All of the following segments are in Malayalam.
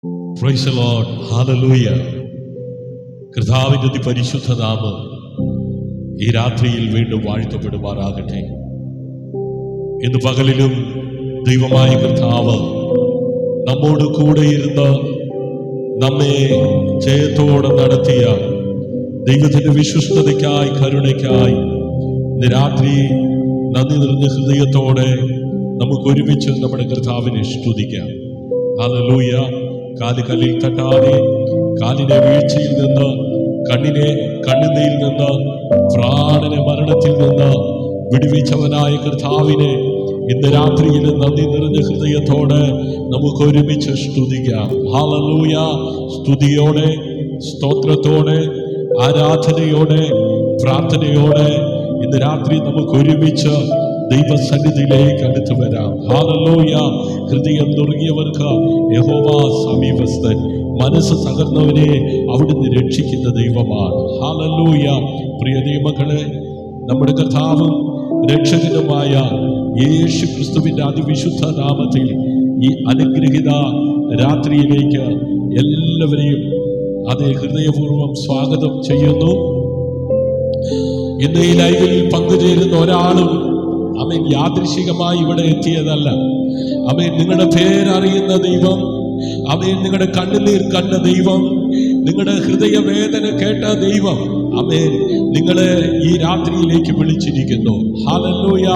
Price the Lord, hallelujah. കർത്താവിന്റെ അതിപരിശുദ്ധ നാമം ഈ രാത്രിയിൽ വീണ്ടും വാഴ്ത്തപ്പെടുമാറാകട്ടെ. ഇന്ന് പകലിലും ദൈവമായ കർത്താവ് നമ്മോട് കൂടെ ഇരുന്ന് നമ്മെ ജയത്തോടെ നടത്തിയ ദൈവത്തിന്റെ വിശ്വസ്തതയ്ക്കായി, കരുണയ്ക്കായി ഇന്ന് രാത്രി നന്ദി നിറഞ്ഞ ഹൃദയത്തോടെ നമുക്ക് ഒരുമിച്ച് നമ്മുടെ കർത്താവിനെ സ്തുതിക്കാം. ഹല്ലേലൂയ. കാല് കല്ലിൽ തട്ടാതെ, കാലിനെ വീഴ്ചയിൽ നിന്ന്, കണ്ണുനീരിൽ നിന്ന്, പ്രാണനെ മരണത്തിൽ നിന്ന് വിടുവിച്ചവനായ കർത്താവിനെ ഇന്ന് രാത്രിയിൽ നന്ദി നിറഞ്ഞ ഹൃദയത്തോടെ നമുക്ക് ഒരുമിച്ച് സ്തുതിക്കാം. ഹല്ലേലൂയ. സ്തുതിയോടെ, സ്തോത്രത്തോടെ, ആരാധനയോടെ, പ്രാർത്ഥനയോടെ ഇന്ന് രാത്രി നമുക്ക് ഒരുമിച്ച് ദൈവസന്നിധിയിലേക്ക് അടുത്തു വരാം. ഹല്ലേലൂയ. ഹൃദയം നുറുങ്ങിയവർക്ക് യഹോവ സമീപസ്ഥൻ, മനസ്സ് തകർന്നവരെ അവിടുന്ന് രക്ഷിക്കുന്ന ദൈവമാണ്. ഹല്ലേലൂയ. പ്രിയ ദൈവമക്കളെ, നമ്മുടെ കർത്താവും രക്ഷകനുമായ യേശു ക്രിസ്തുവിന്റെ അതിവിശുദ്ധ നാമത്തിൽ ഈ അനുഗ്രഹിത രാത്രിയിലേക്ക് എല്ലാവരെയും അതേ ഹൃദയപൂർവ്വം സ്വാഗതം ചെയ്യുന്നു. ഇന്ന് ഈ ലൈവിൽ പങ്കുചേരുന്ന ഒരാളും ആമേൻ യാദൃശികമായി ഇവിടെ എത്തിയതല്ല. ആമേൻ, നിങ്ങളുടെ പേരറിയുന്ന ദൈവം, ആമേൻ, നിങ്ങളുടെ കണ്ണുനീർ കണ്ട ദൈവം, നിങ്ങളുടെ ഹൃദയവേദന കേട്ട ദൈവം, ആമേൻ, നിങ്ങളെ ഈ രാത്രിയിലേക്ക് വിളിച്ചിരിക്കുന്നു. ഹല്ലേലൂയ.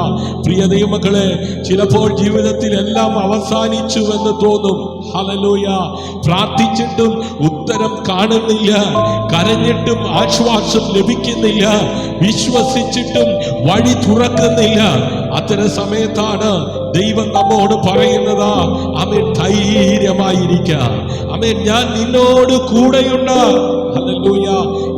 പ്രിയ ദൈവമക്കളെ, ചിലപ്പോൾ ജീവിതത്തിൽ എല്ലാം അവസാനിച്ചു എന്ന് തോന്നും. ഹല്ലേലൂയ. പ്രാർത്ഥിച്ചിട്ടും ഉത്തരം കാണുന്നില്ല, കരഞ്ഞിട്ടും ആശ്വാസം ലഭിക്കുന്നില്ല, വിശ്വസിച്ചിട്ടും വഴി തുറക്കുന്നില്ല. അത്തരം സമയത്താണ് ദൈവം നമ്മോട് പറയുന്നത്, ആമേൻ, ധൈര്യമായിരിക്കുക, ആമേൻ, ഞാൻ നിന്നോട് കൂടെയുണ്ട്. ഹല്ലേലൂയ.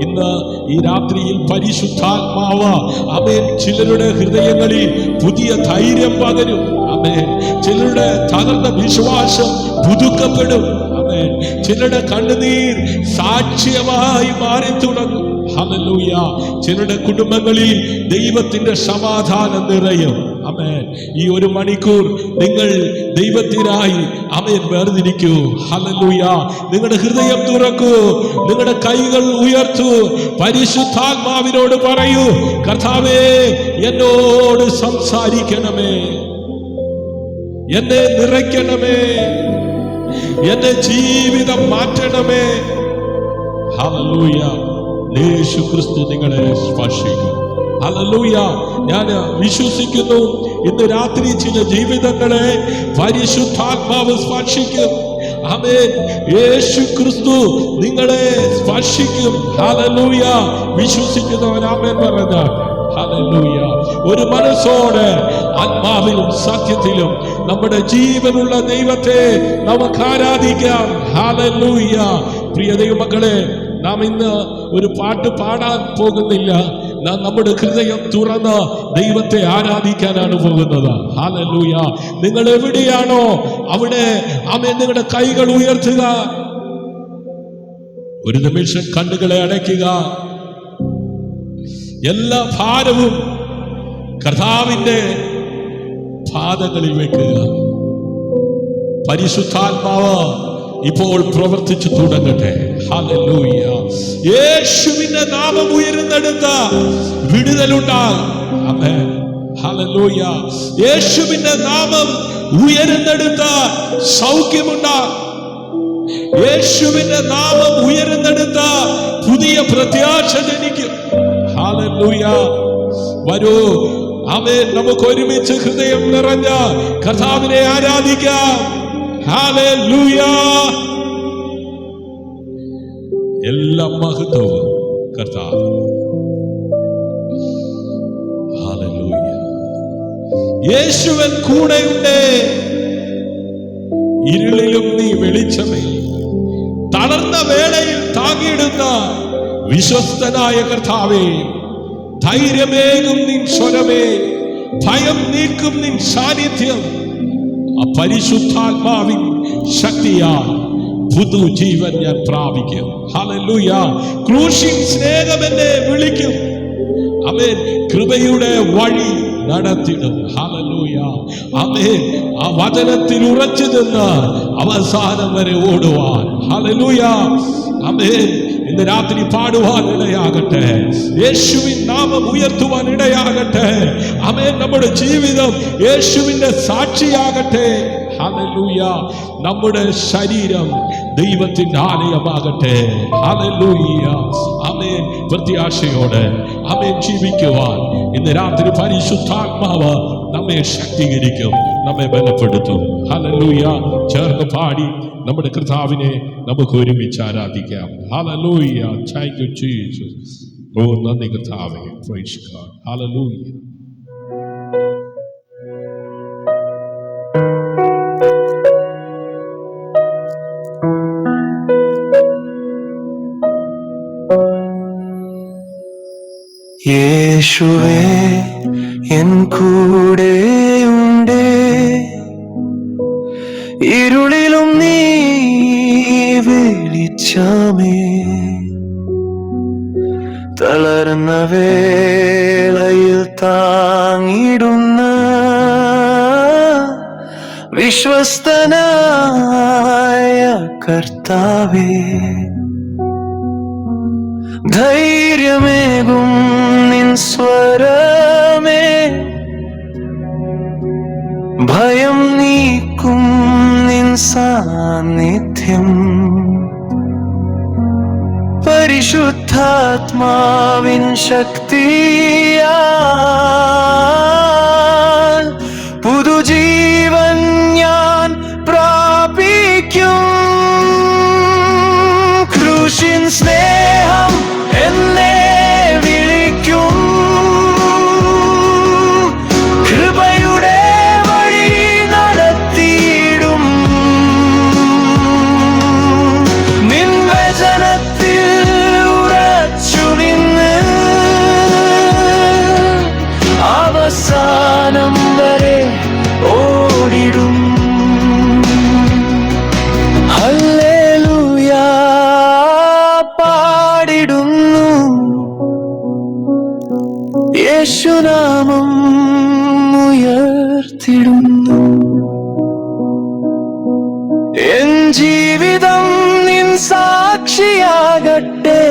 ഇന്ന് ഈ രാത്രിയിൽ പരിശുദ്ധാത്മാവ്, ആമേൻ, ചിലരുടെ ഹൃദയങ്ങളിൽ പുതിയ ധൈര്യം പകരും. ആമേൻ. ചിലരുടെ തകർന്ന വിശ്വാസം പുതുക്കപ്പെടും. ആമേൻ. ചിലരുടെ കണ്ണുനീർ സാക്ഷ്യമായി മാറി തുടങ്ങും. ഹല്ലേലൂയ. ചിലരുടെ കുടുംബങ്ങളിൽ ദൈവത്തിന്റെ സമാധാനം നിറയും. ആമേൻ. ഈ ഒരു മണിക്കൂർ നിങ്ങൾ ദൈവത്തിനായി, ആമേൻ, വേർതിരിക്കൂ. ഹല്ലേലൂയ. നിങ്ങളുടെ ഹൃദയം തുറക്കൂ, നിങ്ങളുടെ കൈകൾ ഉയർത്തൂ, പരിശുദ്ധാത്മാവിനോട് പറയൂ, കർത്താവേ, എന്നോട് സംസാരിക്കണമേ, എന്നെ നിറയ്ക്കണമേ, എന്റെ ജീവിതം മാറ്റണമേ. ഹല്ലേലൂയ. യേശു ക്രിസ്തു നിങ്ങളെ സ്പർശിക്കും. ഹല്ലേലൂയ. ഞാൻ വിശ്വസിക്കുന്നു ഇന്ന് രാത്രി ചില ജീവിതങ്ങളെ പരിശുദ്ധാത്മാവ് സ്പർശിക്കും. ആമേൻ. യേശു ക്രിസ്തു നിങ്ങളെ സ്പർശിക്കും. ഹല്ലേലൂയ. വിശ്വസിക്കുന്നവൻ ആമേൻ പറഞ്ഞാൽ ഹല്ലേലൂയ. ഒരു മനസ്സോടെ ആത്മാവിലും സത്യത്തിലും നമ്മുടെ ജീവനുള്ള ദൈവത്തെ നമുക്ക് ആരാധിക്കാം. ഹല്ലേലൂയ. പ്രിയ ദൈവമക്കളെ, നാം ഇന്ന് ഒരു പാട്ട് പാടാൻ പോകുന്നില്ല. നാം നമ്മുടെ ഹൃദയം തുറന്ന് ദൈവത്തെ ആരാധിക്കാനാണ് പോകുന്നത്. ഹല്ലേലൂയ. നിങ്ങൾ എവിടെയാണോ അവിടെ ആമേൻ നിങ്ങളുടെ കൈകൾ ഉയർത്തുക. ഒരു നിമിഷം കണ്ണുകളെ അടയ്ക്കുക. എല്ലാ ഭാരവും കർത്താവിന്റെ പാദങ്ങളിൽ വെക്കുക. പരിശുദ്ധാത്മാവ് ഇപ്പോൾ പ്രവർത്തിച്ചു തുടങ്ങട്ടെ. ഹല്ലേലൂയ. യേശുവിന്റെ നാമം ഉയരുന്നെടുത്ത വിടുതലുണ്ടാകും. ആമേൻ. ഹല്ലേലൂയ. യേശുവിന്റെ നാമം ഉയരുന്നെടുത്ത സൗഖ്യമുണ്ടാകും. യേശുവിന്റെ നാമം ഉയരുന്നെടുത്ത പുതിയ പ്രത്യാശ ജനിക്കും. ഹല്ലേലൂയ. വരൂ, ആമേൻ, നമുക്ക് ഒരുമിച്ച് ഹൃദയം നിറഞ്ഞ കർത്താവിനെ ആരാധിക്കാം. ഹല്ലേലൂയ. എല്ലാ മഹത്വവും കർത്താവിന്. ഹല്ലേലൂയ. യേശുവൻ കൂടെയുണ്ട്, ഇരുളിലും നീ വെളിച്ചമേ, തളർന്ന വേളയിൽ താങ്ങിയിടുന്ന വിശ്വസ്തനായ കർത്താവേ, ധൈര്യമേകും നിൻ സ്വരമേ, ഭയം നീക്കും നിൻ സാന്നിധ്യം, പരിശുദ്ധാത്മാവിൻ ശക്തിയാൽ പുതുജീവൻ ഞാൻ പ്രാപിക്കും. ഹല്ലേലൂയ. ക്രൂശിൻ സ്നേഹം എന്നെ വിളിക്കും. ആമേൻ. കൃപയുടെ വഴി നടത്തിടും. ഹല്ലേലൂയ. ആമേൻ. ആ വചനത്തിൽ ഉറച്ചു നിന്ന് അവസാനം വരെ ഓടുവാൻ. ഹല്ലേലൂയ. ആമേൻ. ഇന്ന് രാത്രി പാടുവാൻ ഇടയാകട്ടെ. യേശുവിൻ നാമം ഉയർത്തുവാൻ ഇടയാകട്ടെ. ആമേൻ. നമ്മുടെ ജീവിതം യേശുവിന്റെ സാക്ഷിയാകട്ടെ. ഹല്ലേലൂയ. നമ്മുടെ ശരീരം ദൈവത്തിന്റെ ആലയമാകട്ടെ. ഹല്ലേലൂയ. ആമേൻ. പ്രത്യാശയോടെ ആമേൻ ജീവിക്കുവാൻ ഇന്ന് രാത്രി പരിശുദ്ധാത്മാവ് നമ്മെ ശക്തീകരിക്കും, നമ്മെ ബലപ്പെടുത്തും. ഹല്ലേലൂയ. ചേർന്ന് പാടി നമ്മുടെ കർത്താവിനെ നമുക്ക് ഒരുമിച്ച് ആരാധിക്കാം. ഹല്ലേലൂയ. Thank you Jesus. ഓ നന്ദി കർത്താവേ. Praise God. ഹല്ലേലൂയ. യേശുവേ എൻ കൂടെയുണ്ടേ, ഇരുളിലും നീ വെളിച്ചമേ, തളർന്ന വേളയിൽ താങ്ങിടുന്ന വിശ്വസ്തനായ കർത്താവേ, ധൈര്യമേകും നിൻ സ്വരമേ, ഭയം നീക്കും നിൻ സാന്നിധ്യം, പരിശുദ്ധാത്മാവിൻ ശക്തിയാൽ പുതുജീവൻ ഞാൻ പ്രാപിക്കും. ക്രൂശിൻ സ്നേഹം എന്നെ വിളിക്കും, കൃപയുടെ വഴി നടത്തിയിടും. നിൻ വചനത്തിൽ ഉറച്ചു നിന്ന് അവസാനം വരെ ഓടിടും. ഹല്ലേലൂയ പാടിടുന്നു, യേശുനാമം ഉയർത്തിടുന്നു. എൻ ജീവിതം നിൻ സാക്ഷിയാകട്ടെ,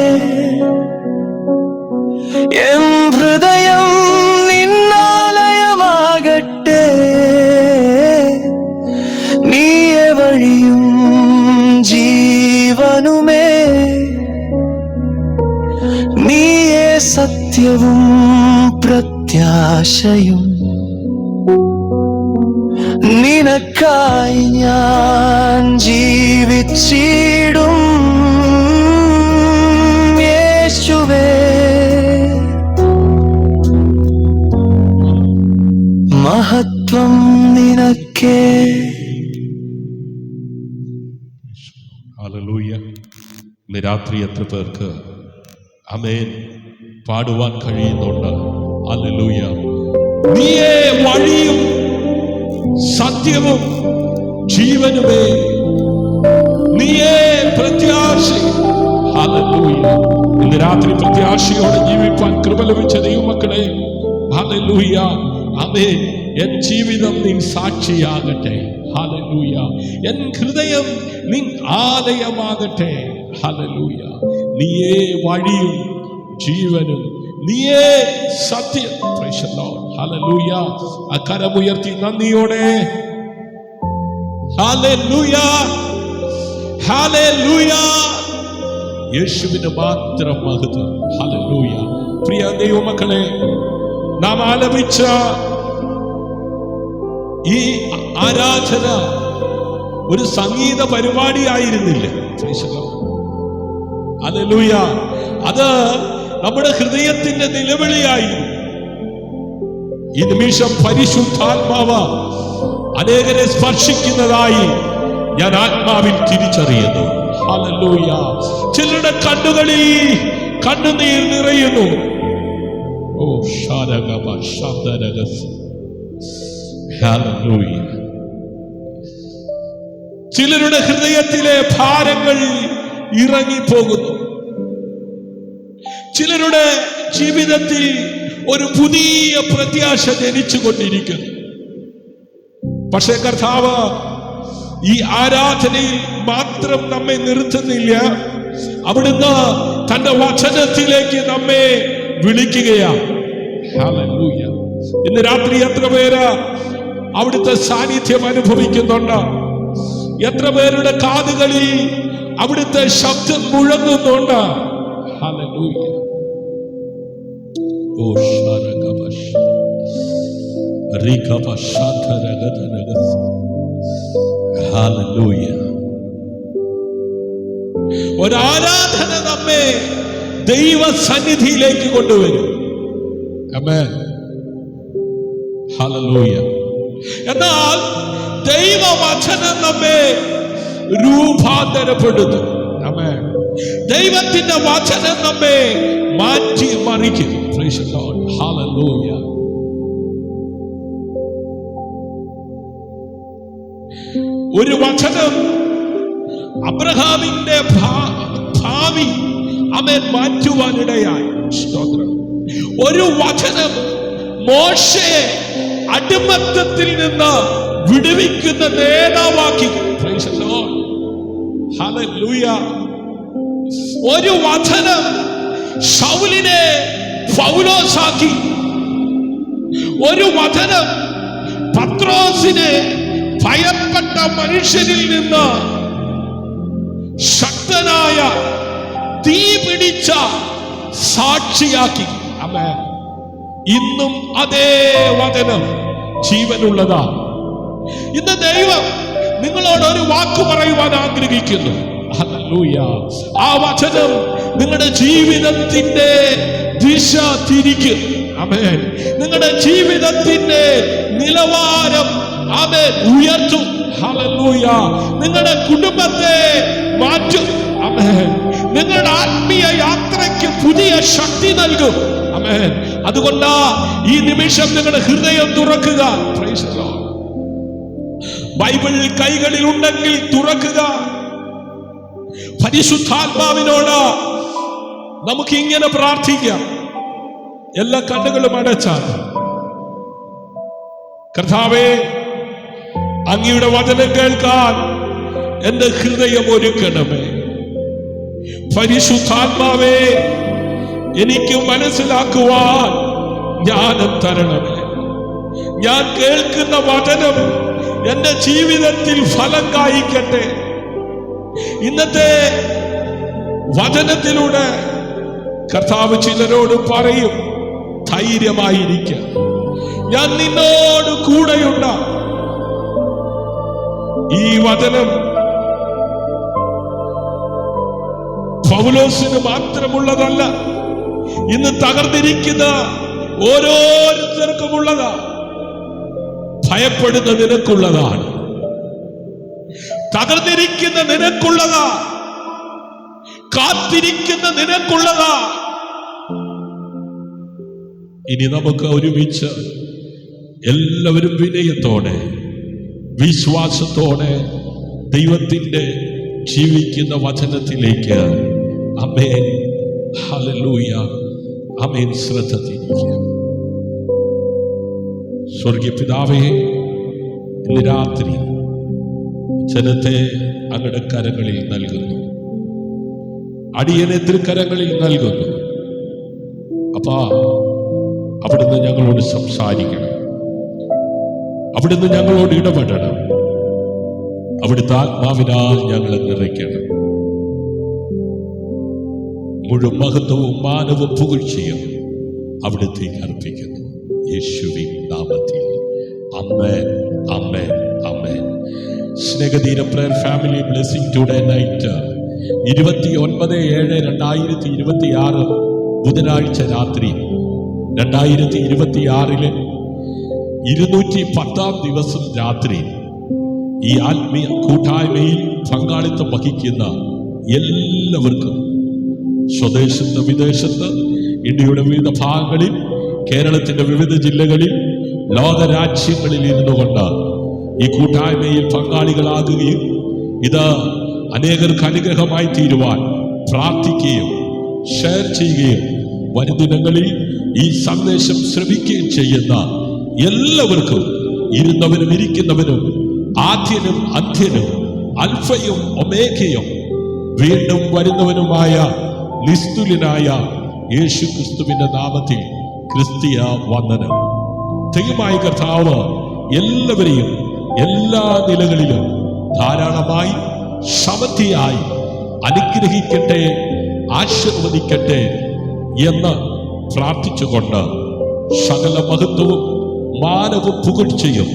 എൻ ഹൃദയം നിന്നാലയമാകട്ടെ. നീയേ വഴിയും ജീവനുമേ, നീയേ സത്യവും പ്രത്യാശയും. നിനക്കായി ഞാൻ ജീവിച്ചിടും യേശുവേ. മഹത്വം നിനക്കേ. ഹല്ലേലൂയ. ഇന്ന് രാത്രി എത്ര പേർക്ക് ആമേൻ പാടുവാൻ കഴിയുന്നുണ്ട്? ഹല്ലേലൂയ. നീയേ വഴിയും സത്യവും ജീവനുമേ, നീയേ പ്രത്യാശയും. ഹല്ലേലൂയ. ഇന്ന് രാത്രി പ്രത്യാശയോടെ ജീവിക്കാൻ കൃപ ലഭിച്ച ദൈവമക്കളെ, ഹല്ലേലൂയ. ആമേൻ. എൻ ജീവിതം നിൻ സാക്ഷിയാകട്ടെ. ഹല്ലേലൂയ. എൻ ഹൃദയം നിൻ ആലയമാകട്ടെ. ഹല്ലേലൂയ. നീയേ വഴിയും ജീവനും, നീയേ സത്യം. Price the Lord. ഹല്ലേലൂയ. കരമുയർത്തി നന്ദിയോടെ ഹല്ലേലൂയ, ഹല്ലേലൂയ. യേശുവിന് മാത്രം മഹത്വം. ഹല്ലേലൂയ. പ്രിയ ദൈവമക്കളെ, നാം ആലപിച്ച ഈ ആരാധന ഒരു സംഗീത പരിപാടിയായിരുന്നില്ല. ഹല്ലേലൂയ. അത് നമ്മുടെ ഹൃദയത്തിന്റെ നിലവിളിയായിരുന്നു. ഈ നിമിഷം പരിശുദ്ധാത്മാവ് അനേകരെ സ്പർശിക്കുന്നതായി ഞാൻ ആത്മാവിൽ തിരിച്ചറിയുന്നു. ഹല്ലേലൂയ. ചിലരുടെ കണ്ണുകളിൽ കണ്ണുനീർ നിറയുന്നു. ഓ ശാരഗബ ശബ്ദരഗസ്. ഹല്ലേലൂയ. ചിലരുടെ ഹൃദയത്തിലെ ഭാരങ്ങൾ ഇറങ്ങിപ്പോകുന്നു. ചിലരുടെ ജീവിതത്തിൽ ഒരു പുതിയ പ്രത്യാശ ജനിച്ചുകൊണ്ടിരിക്കുന്നു. പക്ഷേ കർത്താവ് ഈ ആരാധനയിൽ മാത്രം നമ്മെ നിർത്തുന്നില്ല. അവിടുന്ന് തന്റെ വചനത്തിലേക്ക് നമ്മെ വിളിക്കുകയാണ്. ഹല്ലേലൂയ. ഇന്ന് രാത്രി എത്ര പേര് അവിടുത്തെ സാന്നിധ്യം അനുഭവിക്കുന്നുണ്ട്? എത്ര പേരുടെ കാതുകളിൽ അവിടുത്തെ ശബ്ദം മുഴങ്ങുന്നുണ്ട്? ഹല്ലേലൂയ. ഓ ശരകബശ റികബശതരഗതനഗസ്. ഹല്ലേലൂയ. ഒരു ആരാധന നമ്മെ ദൈവ സന്നിധിയിലേക്ക് കൊണ്ടുവരും. ആമേൻ. ഹല്ലേലൂയ. എന്നാൽ ദൈവവചനം നമ്മെ രൂപാന്തരപ്പെടുത്തും. ആമേൻ. ദൈവത്തിന്റെ വചനം നമ്മെ മാറ്റി മറിക്കും. Praise the Lord. ഹല്ലേലൂയ. ഒരു വചനം അബ്രഹാമിന്റെ ഭാവി അവൻ മാറ്റുവാനിടയായി. സ്തോത്രം. ഒരു വചനം മോശയെ അടിമത്തത്തിൽ നിന്ന് വിടുവിക്കുന്ന നേതാവാക്കി. Praise the Lord. ഹല്ലേലൂയ. ഒരു വചനം ശൗലിനെ പൗലോസാക്കി. ഒരു വചനം പത്രോസിനെ ഭയപ്പെട്ട മനുഷ്യരിൽ നിന്ന് ശക്തനായ തീ പിടിച്ച സാക്ഷിയാക്കി. ആമേൻ. ഇന്നും അതേ വചനം ജീവനുള്ളതാ. ഇന്ന് ദൈവം നിങ്ങളോട് ഒരു വാക്ക് പറയുവാൻ ആഗ്രഹിക്കുന്നു. ഹല്ലേലൂയ. ആ വചനം നിങ്ങളുടെ ജീവിതത്തിന്റെ ദിശ തിരിക്കും. ആമേൻ. നിങ്ങളുടെ ജീവിതത്തിന്റെ നിലവാരം ആമേൻ ഉയർത്തും. ഹല്ലേലൂയ. നിങ്ങളുടെ കുടുംബത്തെ മാറ്റും. ആമേൻ. നിങ്ങളുടെ ആത്മീയ യാത്രയ്ക്ക് പുതിയ ശക്തി നൽകും. ആമേൻ. അതുകൊണ്ടാ ഈ നിമിഷം നിങ്ങളുടെ ഹൃദയം തുറക്കുക. Price the Lord. ബൈബിൾ കൈകളിൽ ഉണ്ടെങ്കിൽ തുറക്കുക. പരിശുദ്ധാത്മാവിനോട് നമുക്ക് ഇങ്ങനെ പ്രാർത്ഥിക്കാം. എല്ലാ കണ്ണുകളും അടച്ചാൽ. കർത്താവേ, അങ്ങയുടെ വചനം കേൾക്കാൻ എന്റെ ഹൃദയം ഒരുക്കണമേ. പരിശുദ്ധാത്മാവേ, എനിക്ക് മനസ്സിലാക്കുവാൻ ജ്ഞാനം തരണമേ. ഞാൻ കേൾക്കുന്ന വചനം എന്റെ ജീവിതത്തിൽ ഫലം കായ്ക്കട്ടെ. ഇന്നത്തെ വചനത്തിലൂടെ കർത്താവ് ചിലരോട് പറയും, ധൈര്യമായിരിക്കുക, ഞാൻ നിന്നോട് കൂടെയുണ്ട്. ഈ വചനം പൗലോസിന് മാത്രമുള്ളതല്ല, ഇന്ന് തകർന്നിരിക്കുന്ന ഓരോരുത്തർക്കുമുള്ളതാ. ഭയപ്പെടുന്ന നിനക്കുള്ളതാണ്. തകർന്നിരിക്കുന്ന നിനക്കുള്ളതാ. കാത്തിരിക്കുന്ന നിനക്കുള്ളതാ. ഇനി നമുക്ക് ഒരുമിച്ച് എല്ലാവരും വിനയത്തോടെ വിശ്വാസത്തോടെ ദൈവത്തിന്റെ ജീവിക്കുന്ന വചനത്തിലേക്ക് ആമേൻ, ഹല്ലേലൂയ, ആമേൻ, ശ്രദ്ധ തിരിക്കുക. സ്വർഗീയ പിതാവേ, ഇന്ന് രാത്രി ജനത്തെ അങ്ങയുടെ കരങ്ങളിൽ നൽകുന്നു. അടിയനെ തൃക്കരങ്ങളിൽ നൽകുന്നു. അപ്പാ, അവിടുന്ന് ഞങ്ങളോട് സംസാരിക്കണം. അവിടുന്ന് ഞങ്ങളോട് ഇടപെടണം. അവിടുത്തെ ആത്മാവിനാൽ ഞങ്ങളെ നിറയ്ക്കണം. മുഴുവൻ മഹത്വവും മാനവും പുകഴ്ചയും അവിടുത്തേക്ക് അർപ്പിക്കുന്നു. യേശുവിൻ നാമത്തിൽ ആമേൻ, ആമേൻ, ആമേൻ. Snehatheera prayer family blessing today night 29/7/2026 ബുധനാഴ്ച രാത്രി 2026 210 ദിവസം രാത്രി ഈ ആത്മീയ കൂട്ടായ്മയിൽ പങ്കാളിത്തം വഹിക്കുന്ന എല്ലാവർക്കും സ്വദേശത്ത് വിദേശത്ത് ഇന്ത്യയുടെ വിവിധ ഭാഗങ്ങളിൽ കേരളത്തിന്റെ വിവിധ ജില്ലകളിൽ ലോകരാജ്യങ്ങളിൽ ഇരുന്നു കൊണ്ട് ഈ കൂട്ടായ്മയിൽ പങ്കാളികളാകുകയും ഇത് അനേകർക്ക് അനുഗ്രഹമായി തീരുവാൻ പ്രാർത്ഥിക്കുകയും ഷെയർ ചെയ്യുകയും വരും ദിനങ്ങളിൽ ഈ സന്ദേശം ശ്രവിക്കുകയും ചെയ്യുന്ന എല്ലാവർക്കും, ഇരുന്നവനും ഇരിക്കുന്നവനും, ആദ്യനും അന്ത്യനും, അൽഫയും ഒമേഗയും, വീണ്ടും വരുന്നവനുമായ നിസ്തുലനായ യേശു ക്രിസ്തുവിന്റെ നാമത്തിൽ ക്രിസ്തീയ വന്ദനം. ദൈവമായ കർത്താവ് എല്ലാവരെയും എല്ലാ നിലകളിലും ധാരാളമായി സമൃദ്ധിയായി അനുഗ്രഹിക്കട്ടെ, ആശീർവദിക്കട്ടെ എന്ന് പ്രാർത്ഥിച്ചുകൊണ്ട് സകല മഹത്വവും മാനവും പുകഴ്ചയും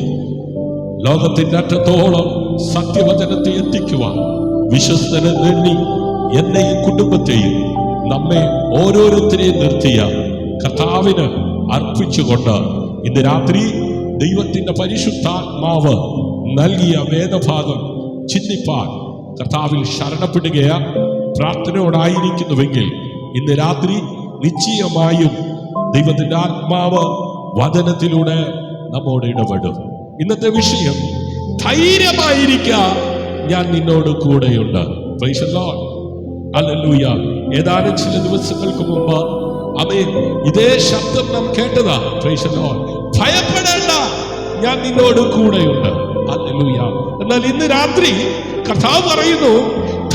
ലോകത്തിന്റെ അറ്റത്തോളം സത്യവചനത്തെ എത്തിക്കുവാൻ വിശ്വസ്തനെ നേടി എന്നെയും കുടുംബത്തെയും നമ്മെ ഓരോരുത്തരെയും നിർത്തിയ കർത്താവിന് അർപ്പിച്ചുകൊണ്ട് ഇന്ന് രാത്രി ദൈവത്തിന്റെ പരിശുദ്ധാത്മാവ് നൽകിയ വേദഭാഗം ചിന്തിപ്പാൻ കർത്താവിൽ ശരണപ്പെടുകയാ പ്രാർത്ഥനയോടായിരിക്കുന്നുവെങ്കിൽ ഇന്ന് രാത്രി നിശ്ചയമായും ദൈവത്തിന്റെ ആത്മാവ് വചനത്തിലൂടെ നമ്മോട് ഇടപെടും. ഇന്നത്തെ വിഷയം ധൈര്യമായിരിക്കാം, ഞാൻ നിന്നോട് കൂടെയുണ്ട്. Price the Lord, hallelujah. ഏതാനും ചില ദിവസങ്ങൾക്ക് മുമ്പ് ആമേൻ ഇതേ ശബ്ദം നാം കേട്ടതാ. Price the Lord. ഭയപ്പെടേണ്ട, ഞാൻ നിന്നോട് കൂടെയുണ്ട്. ഹല്ലേലൂയ. എന്നാൽ ഇന്ന് രാത്രി കർത്താവ് പറയുന്നു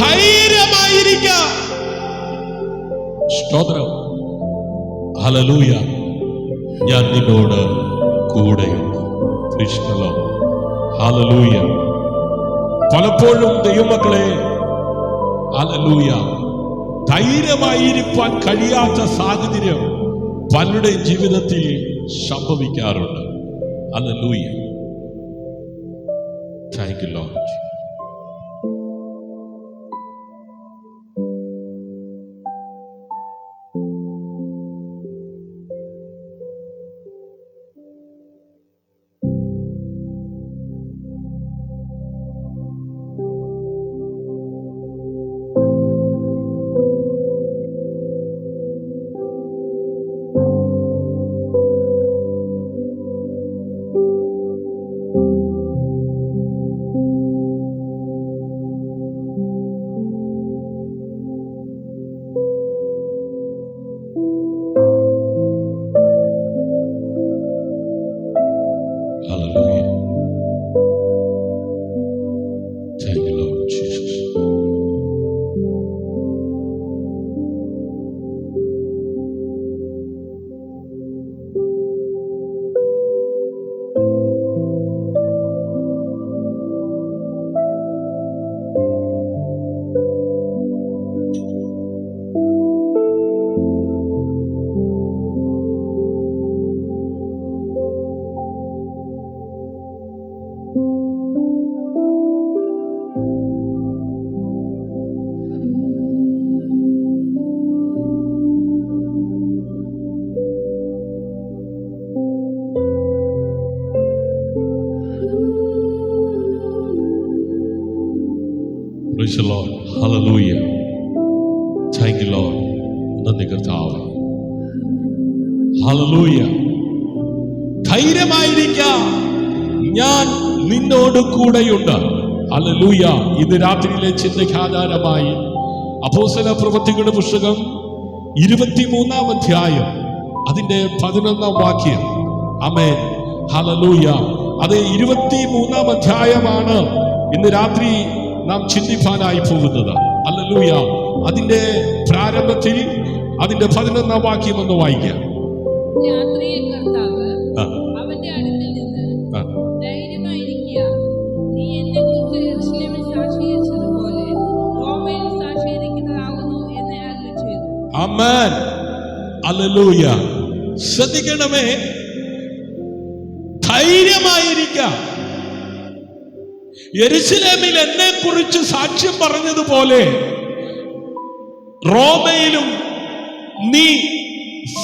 ധൈര്യമായിരിക്കാം. സ്തോത്രം, ഹല്ലേലൂയ. ഞാൻ നിന്നോട് കൂടെയുണ്ട്. Price the Lord, hallelujah. പലപ്പോഴും ദൈവമക്കളെ, ഹല്ലേലൂയ, ധൈര്യമായിരിക്കാൻ കഴിയാത്ത സാഹചര്യം പലരുടെയും ജീവിതത്തിൽ സംഭവിക്കാറുണ്ട്. Hallelujah. Thank U Lord. Praise the Lord. Hallelujah. Thank you, Lord. നന്ദി കർത്താവേ. Hallelujah. ധൈര്യമായിരിക്കാം, ഞാൻ നിന്നോട് കൂടെയുണ്ട്. ഹല്ലേലൂയ. ഇന്ന് രാത്രിയിലെ ചിന്തയ്ക്ക് ആധാരമായി അപ്പോസ്തല പ്രവൃത്തികളുടെ പുസ്തകം 23-ാം അധ്യായം അതിന്റെ 11-ാം വാക്യം. ആമേൻ. ഹല്ലേലൂയ. അത് 23-ാം അധ്യായമാണ് ഇന്ന് രാത്രി നാം ചിന്തിപ്പാനായി പോകുന്നത്. ഹല്ലേലൂയ. അതിന്റെ പ്രാരംഭത്തിൽ അതിന്റെ 11-ാം വാക്യം ഒന്ന് വായിക്കാം. രാത്രിയിൽ കർത്താവ് അവന്റെ അടുത്തിൽ നിന്ന് ധൈര്യമായിരിക്കുക, നീ എന്നെക്കുറിച്ച് യെരൂശലേമിൽ സാക്ഷീകരിച്ചതുപോലെ റോമയിൽ സാക്ഷീകരിക്കുന്നതാകുന്നു എന്ന് അരുളിച്ചെയ്തു. ആമേൻ. ഹല്ലേലൂയ. ശ്രദ്ധിക്കണമേ, ധൈര്യമായിരിക്കുക. യെരൂശലേമിൽ എന്നെ കുറിച്ച് സാക്ഷ്യം പറഞ്ഞതുപോലെ റോമയിലും നീ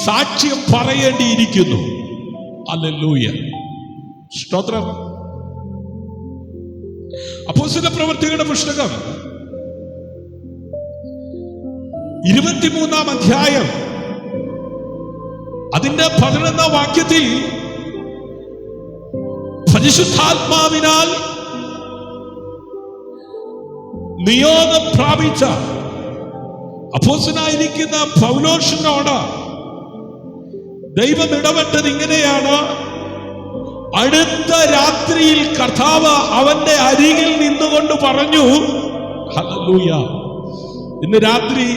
സാക്ഷ്യം പറയേണ്ടിയിരിക്കുന്നു. ഹല്ലേലൂയ. സ്തോത്രം. അപ്പോസ്തല പ്രവൃത്തികളുടെ പുസ്തകം 23-ാം അധ്യായം അതിന്റെ 11-ാം വാക്യത്തിൽ പരിശുദ്ധാത്മാവിനാൽ നിയോഗം പ്രാപിച്ച അപ്പോസ്തലനായിരിക്കുന്ന പൗലോസിനോട് ദൈവം ഇടപെട്ടത് ഇങ്ങനെയാണ്. അടുത്ത രാത്രിയിൽ കർത്താവ് അവന്റെ അരികിൽ നിന്നുകൊണ്ട് പറഞ്ഞു, ഹല്ലേലൂയ, ഇന്ന് രാത്രി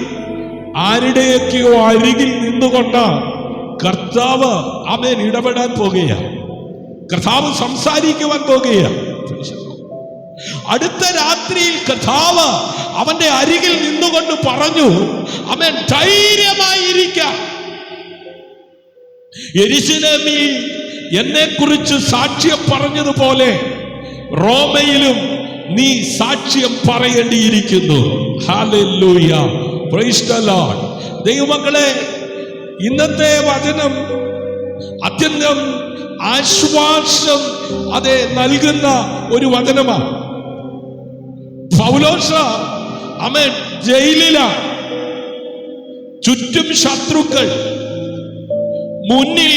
ആരുടെയൊക്കെയോ അരികിൽ നിന്നുകൊണ്ട് കർത്താവ് അവൻ ഇടപെടാൻ പോകുകയാണ്. കർത്താവ് സംസാരിക്കുവാൻ പോകുകയാണ്. അടുത്ത രാത്രിയിൽ കർത്താവ് അവന്റെ അരികിൽ നിന്നുകൊണ്ട് പറഞ്ഞു, അവൻ ധൈര്യമായിരിക്കാം. യെരൂശലേമിൽ എന്നെ കുറിച്ച് സാക്ഷ്യം പറഞ്ഞതുപോലെ റോമയിലും നീ സാക്ഷ്യം പറയേണ്ടിയിരിക്കുന്നു. ഹല്ലേലൂയ, പ്രൈസ് ദി ലോർഡ്. ദൈവമക്കളെ, ഇന്നത്തെ വചനം അത്യന്തം ആശ്വാസം നൽകുന്ന ഒരു വചനമാണ്. പൗലോസ് അവൻ ജയിലിലാണ്. ചുറ്റും ശത്രുക്കൾ, മുന്നിൽ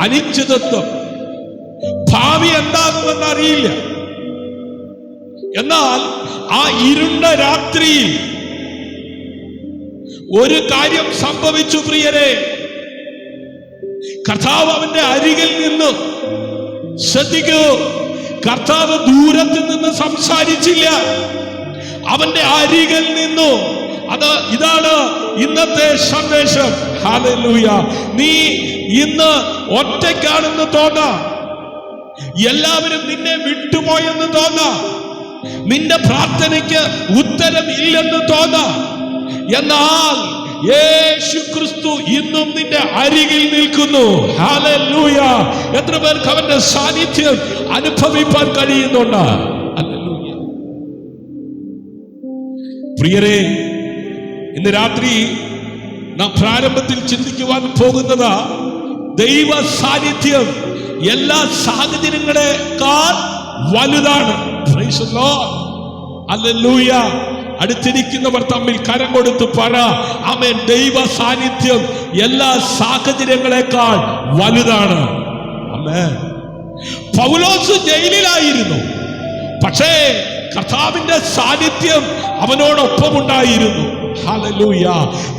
അനിശ്ചിതത്വം, ഭാവി എന്താകുമെന്ന് അറിയില്ല. എന്നാൽ ആ ഇരുണ്ട രാത്രിയിൽ ഒരു കാര്യം സംഭവിച്ചു പ്രിയരെ. കർത്താവ് അവന്റെ അരികിൽ നിന്ന്, ശ്രദ്ധിക്കൂ, കർത്താവ് ദൂരത്ത് നിന്ന് സംസാരിച്ചില്ല, അവന്റെ അരികിൽ നിന്നു. ഇതാണ് ഇന്നത്തെ സന്ദേശം. ഹല്ലേലൂയ. നീ ഇന്ന് ഒറ്റയ്ക്കാണെന്ന് തോന്നാം, എല്ലാവരും നിന്നെ വിട്ടുപോയെന്ന് തോന്നാം, നിന്റെ പ്രാർത്ഥനയ്ക്ക് ഉത്തരം ഇല്ലെന്ന് തോന്നാം. എന്നാൽ യേശു ക്രിസ്തു ഇന്നും നിന്റെ അരികിൽ നിൽക്കുന്നു. ഹല്ലേലൂയ. എത്ര പേർക്ക് അവന്റെ സാന്നിധ്യം അനുഭവിപ്പാൻ കഴിയുന്നുണ്ട്? ഹല്ലേലൂയ. പ്രിയരെ, ഇന്ന് രാത്രി നാം പ്രാരംഭത്തിൽ ചിന്തിക്കുവാൻ പോകുന്നത് ദൈവ സാന്നിധ്യം എല്ലാ സാഹചര്യങ്ങളെക്കാൾ വലുതാണ്. Price the Lord. ഹല്ലേലൂയ. അടുത്തിരിക്കുന്നവർ തമ്മിൽ കരം കൊടുത്ത് പറ, ആമേൻ. ദൈവ സാന്നിധ്യം എല്ലാ സാഹചര്യങ്ങളെക്കാൾ വലുതാണ്. ആമേൻ. പൗലോസ് ജയിലിലായിരുന്നു, പക്ഷേ കർത്താവിന്റെ സാന്നിധ്യം അവനോടൊപ്പം ഉണ്ടായിരുന്നു. ഹല്ലേലൂയ.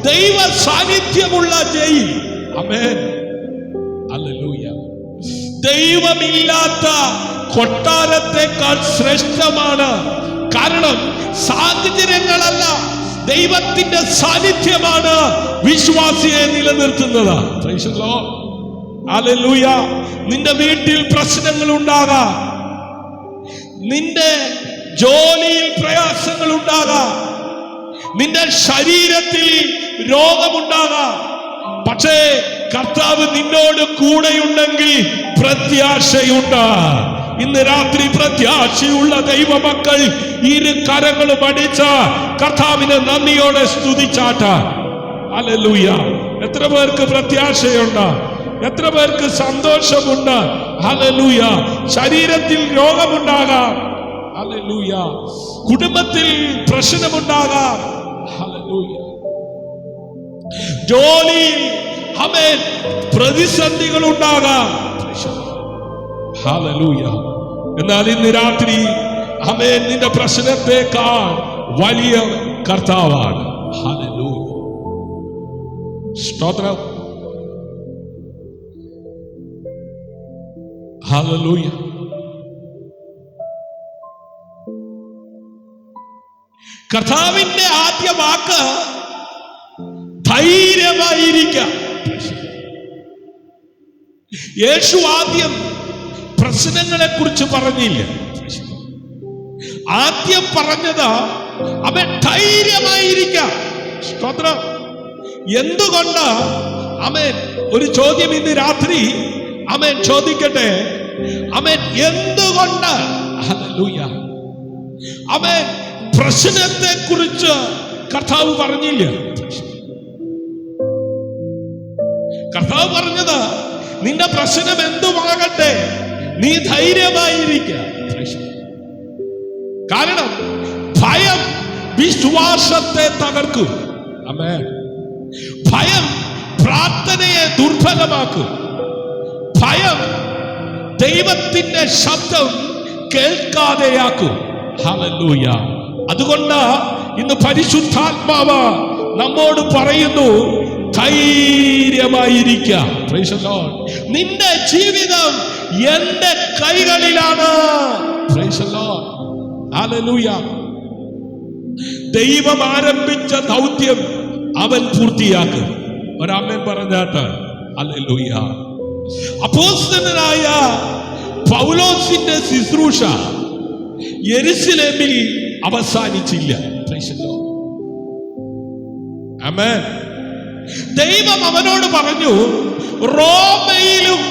ദൈവ സാന്നിധ്യമുള്ള ജയിൽ. ആമേൻ. ഹല്ലേലൂയ. ദൈവമില്ലാത്ത കൊട്ടാരത്തെക്കാൾ ശ്രേഷ്ഠമാണ്. കാരണം സാഹചര്യങ്ങളല്ല, ദൈവത്തിന്റെ സാന്നിധ്യമാണ് വിശ്വാസിയെ നിലനിർത്തുന്നത്. Price the Lord. ഹല്ലേലൂയ. നിന്റെ വീട്ടിൽ പ്രശ്നങ്ങൾ ഉണ്ടാകാം, നിന്റെ ജോലിയിൽ പ്രയാസങ്ങൾ ഉണ്ടാകാം, നിന്റെ ശരീരത്തിൽ രോഗമുണ്ടാകാം, പക്ഷേ കർത്താവ് നിന്നോട് കൂടെയുണ്ടെങ്കിൽ പ്രത്യാശയുണ്ട്. ഇന്ന് രാത്രി പ്രത്യാശയുള്ള ദൈവമക്കൾ ഇരു കരങ്ങളും അടിച്ച് കർത്താവിനെ നന്ദിയോടെ സ്തുതിച്ചാട്ട. ഹല്ലേലൂയ. എത്ര പേർക്ക് പ്രത്യാശയുണ്ട്? എത്ര പേർക്ക് സന്തോഷമുണ്ട്? ഹല്ലേലൂയ. ശരീരത്തിൽ രോഗമുണ്ടാകാം, ഹല്ലേലൂയ. കുടുംബത്തിൽ പ്രശ്നമുണ്ടാകാം, ഹല്ലേലൂയ. ജോലിയിൽ ആമേൻ പ്രതിസന്ധികൾ ഉണ്ടാകാം, ഹല്ലേലൂയ. എന്നാൽ ഇന്ന് രാത്രി ആമേൻ നിന്റെ പ്രശ്നത്തെക്കാൾ വലിയ കർത്താവാണ്. ഹല്ലേലൂയ. സ്തോത്രം. ഹല്ലേലൂയ. കർത്താവിന്റെ ആദ്യ വാക്ക് ധൈര്യമായിരിക്കാം. യേശു ആദ്യം പ്രശ്നങ്ങളെ കുറിച്ച് പറഞ്ഞില്ല. ആദ്യം പറഞ്ഞത് അവൻ ധൈര്യമായിരിക്കാം. സ്തോത്രം. എന്തുകൊണ്ട്? അവൻ ഒരു ചോദ്യം ഇന്ന് രാത്രി അവൻ ചോദിക്കട്ടെ. അവൻ എന്തുകൊണ്ട്? ഹല്ലേലൂയ. അവൻ പ്രശ്നത്തെ കുറിച്ച് കർത്താവ് പറഞ്ഞില്ല. കർത്താവ് പറഞ്ഞത് നിന്റെ പ്രശ്നം എന്തുമാകട്ടെ, നീ ധൈര്യമായിരിക്കുക. കാരണം ഭയം വിശ്വാസത്തെ തകർക്കും. ആമേൻ. ഭയം പ്രാർത്ഥനയെ ദുർബലമാക്കും. ഭയം ദൈവത്തിന്റെ ശബ്ദം കേൾക്കാതെയാക്കും. ഹല്ലേലൂയ. അതുകൊണ്ട് ഇന്ന് പരിശുദ്ധാത്മാവ് നമ്മോട് പറയുന്നു, ധൈര്യമായിരിക്കാം. Praise the Lord. നിന്റെ ജീവിതം എന്റെ കൈകളിലാണ്. Praise the Lord. Hallelujah. ദൈവം ആരംഭിച്ച ദൗത്യം അവൻ പൂർത്തിയാക്കും. ഒരാമേൻ പറഞ്ഞാട്ട്. ഹല്ലേലൂയ. അപ്പോസ്തലനായ പൗലോസിന്റെ ശുശ്രൂഷ യെരുശലേമിൽ അവസാനിച്ചില്ല. Praise the Lord. ആമേൻ. ദൈവം അവനോട് പറഞ്ഞു, റോമയിലും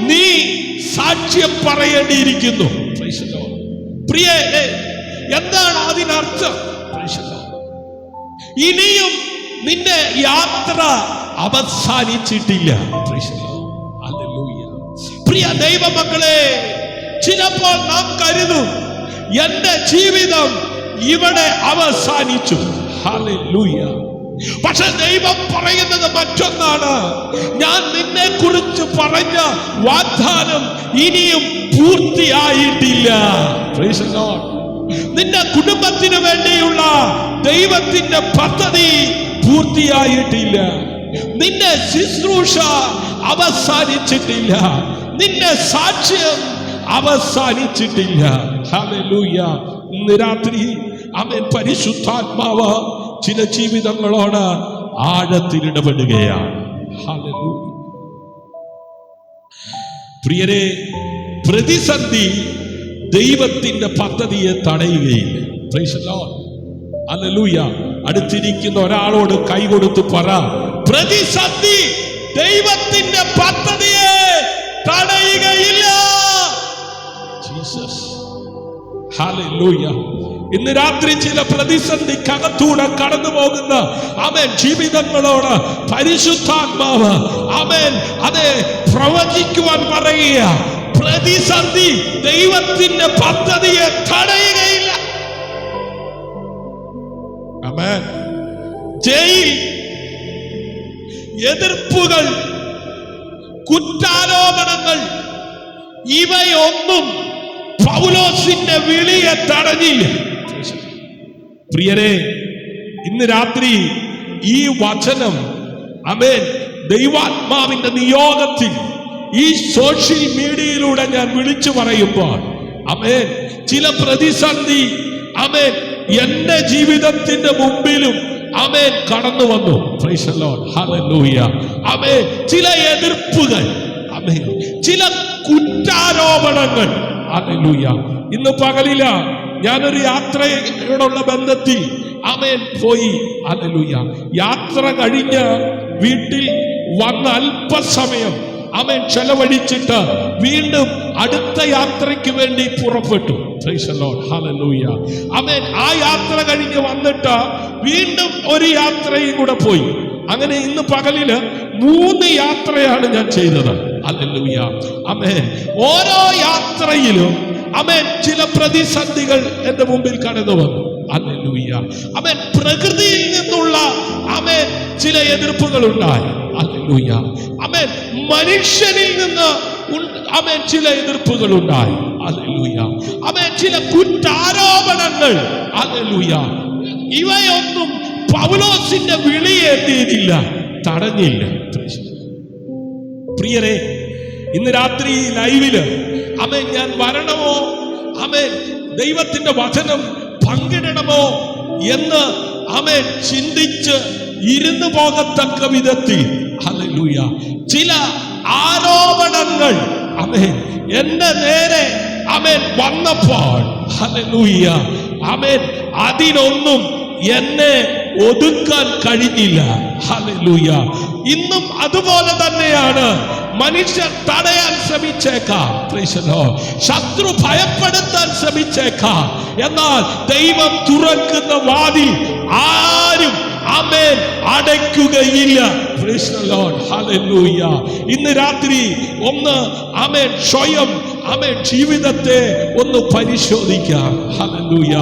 നീ സാക്ഷ്യം പറയേണ്ടിയിരിക്കുന്നു. Praise the Lord. പ്രിയേ, എന്താണ് അതിനർത്ഥം? Praise the Lord. ഇനിയും നിന്റെ യാത്ര അവസാനിച്ചിട്ടില്ല. Praise the Lord. Hallelujah. പ്രിയ ദൈവമക്കളെ, ചിലപ്പോൾ നാം കരുതും എന്റെ ജീവിതം ഇവിടെ അവസാനിച്ചു. Hallelujah. പക്ഷെ ദൈവം പറയുന്നത് മറ്റൊന്നാണ്. ഞാൻ നിന്നെ കുറിച്ച് പറഞ്ഞ വാഗ്ദാനം ഇനിയും പൂർത്തിയായിട്ടില്ല. Praise the Lord. നിന്റെ കുടുംബത്തിന് വേണ്ടിയുള്ള ദൈവത്തിന്റെ പദ്ധതി പൂർത്തിയായിട്ടില്ല. നിന്റെ ശുശ്രൂഷ അവസാനിച്ചിട്ടില്ല. നിന്റെ സാക്ഷ്യം അവസാനിച്ചിട്ടില്ല. ഹല്ലേലൂയ. ഇന്ന് രാത്രി ആമേൻ, പരിശുദ്ധാത്മാവ് ചില ജീവിതങ്ങളോട് ആഴത്തിൽ ഇടപെടുകയാണ്. ഹല്ലേലൂയ. പ്രിയരെ, പ്രതിസന്ധി ദൈവത്തിന്റെ പദ്ധതിയെ തടയുകയില്ല. Praise the Lord. ഹല്ലേലൂയ. അടുത്തിരിക്കുന്ന ഒരാളോട് കൈ കൊടുത്ത് പറ, പ്രതിസന്ധി ദൈവത്തിന്റെ പദ്ധതിയെ തടയുകയില്ല. ജീസസ്. ഹല്ലേലൂയ. ഇന്ന് രാത്രി ചില പ്രതിസന്ധിക്കകത്തൂടെ കടന്നു പോകുന്ന ആമേൻ ജീവിതങ്ങളോട് പരിശുദ്ധാത്മാവ് ആമേൻ അതെ പ്രവചിക്കുവാൻ പറയുക, പ്രതിസന്ധി ദൈവത്തിന്റെ പദ്ധതിയെ തടയുകയില്ല. ആമേൻ. ജയിൽ, എതിർപ്പുകൾ, കുറ്റാരോപണങ്ങൾ, ഇവയൊന്നും പൗലോസിന്റെ വിളിയെ തടഞ്ഞില്ല. പ്രിയരെ, ഇന്ന് രാത്രി ഈ വചനം ആമേൻ ദൈവാത്മാവിന്റെ നിയോഗത്തിൽ ഈ സോഷ്യൽ മീഡിയയിലൂടെ ഞാൻ വിളിച്ചു പറയുമ്പോൾ ആമേൻ ചില പ്രതിസന്ധി ആമേൻ എന്റെ ജീവിതത്തിന്റെ മുമ്പിലും ആമേൻ കടന്നു വന്നു. Price the Lord. ഹല്ലേലൂയ. ആമേൻ ചില എതിർപ്പുകൾ, ആമേൻ ചില കുറ്റാരോപണങ്ങൾ. ഹല്ലേലൂയ. ഇന്ന് പകലില ഞാനൊരു യാത്രയോടുള്ള ബന്ധത്തിൽ ആമേൻ പോയി. ഹല്ലേലൂയ. യാത്ര കഴിഞ്ഞ് വീട്ടിൽ വന്ന അല്പസമയം ആമേൻ ചെലവഴിച്ചിട്ട് വീണ്ടും അടുത്ത യാത്രയ്ക്ക് വേണ്ടി പുറപ്പെട്ടു. Price the Lord. ഹല്ലേലൂയ. ആമേൻ ആ യാത്ര കഴിഞ്ഞ് വന്നിട്ട് വീണ്ടും ഒരു യാത്രയും കൂടെ പോയി. അങ്ങനെ ഇന്ന് പകലില് 3 യാത്രയാണ് ഞാൻ ചെയ്തത്. ഹല്ലേലൂയ. ആമേൻ. ഓരോ യാത്രയിലും ആമേൻ ചില പ്രതിസന്ധികൾ എന്റെ മുമ്പിൽ കടന്നു വന്നു. ഹല്ലേലൂയ. ആമേൻ. പ്രകൃതിയിൽ നിന്നുള്ള ആമേൻ ചില എതിർപ്പുകൾ ഉണ്ടായി. ഹല്ലേലൂയ. ആമേൻ. മനുഷ്യനിൽ നിന്ന് ആമേൻ ചില എതിർപ്പുകൾ ഉണ്ടായി. ഹല്ലേലൂയ. ആമേൻ ചില കുറ്റാരോപണങ്ങൾ. ഹല്ലേലൂയ. ഇവയൊന്നും പൗലോസിന്റെ വിളിയെ എന്തിയില്ല, തടഞ്ഞില്ല. പ്രിയരെ, ഇന്ന് രാത്രി ലൈവില് ആമേൻ ഞാൻ വരണമോ, ആമേൻ ദൈവത്തിന്റെ വചനം പങ്കിടണമോ എന്ന് ആമേൻ ചിന്തിച്ച് ഇരുന്നു പോകത്തക്ക വിധത്തിൽ ഹല്ലേലൂയ ചില ആരോപണങ്ങൾ ആമേൻ എന്റെ നേരെ ആമേൻ വന്നപ്പോൾ ഹല്ലേലൂയ ആമേൻ അതിനൊന്നും എന്നെ ഒതുക്കാൻ കഴിഞ്ഞില്ല. ഹല്ലേലൂയ. ഇന്നും അതുപോലെ തന്നെയാണ്. മനുഷ്യർ തടയാൻ ശ്രമിച്ചേക്കാം, ശത്രു ഭയപ്പെടുത്താൻ ശ്രമിച്ചേക്കാം, എന്നാൽ ദൈവം തുറക്കുന്ന വാതിൽ ആരും ആമേൻ അടയ്ക്കുകയില്ല. Praise the Lord. ഹല്ലേലൂയ. ഇന്ന് രാത്രി ഒന്ന് ആമേൻ സ്വയം ആമേൻ ജീവിതത്തെ ഒന്ന് പരിശോധിക്കാം. ഹല്ലേലൂയ.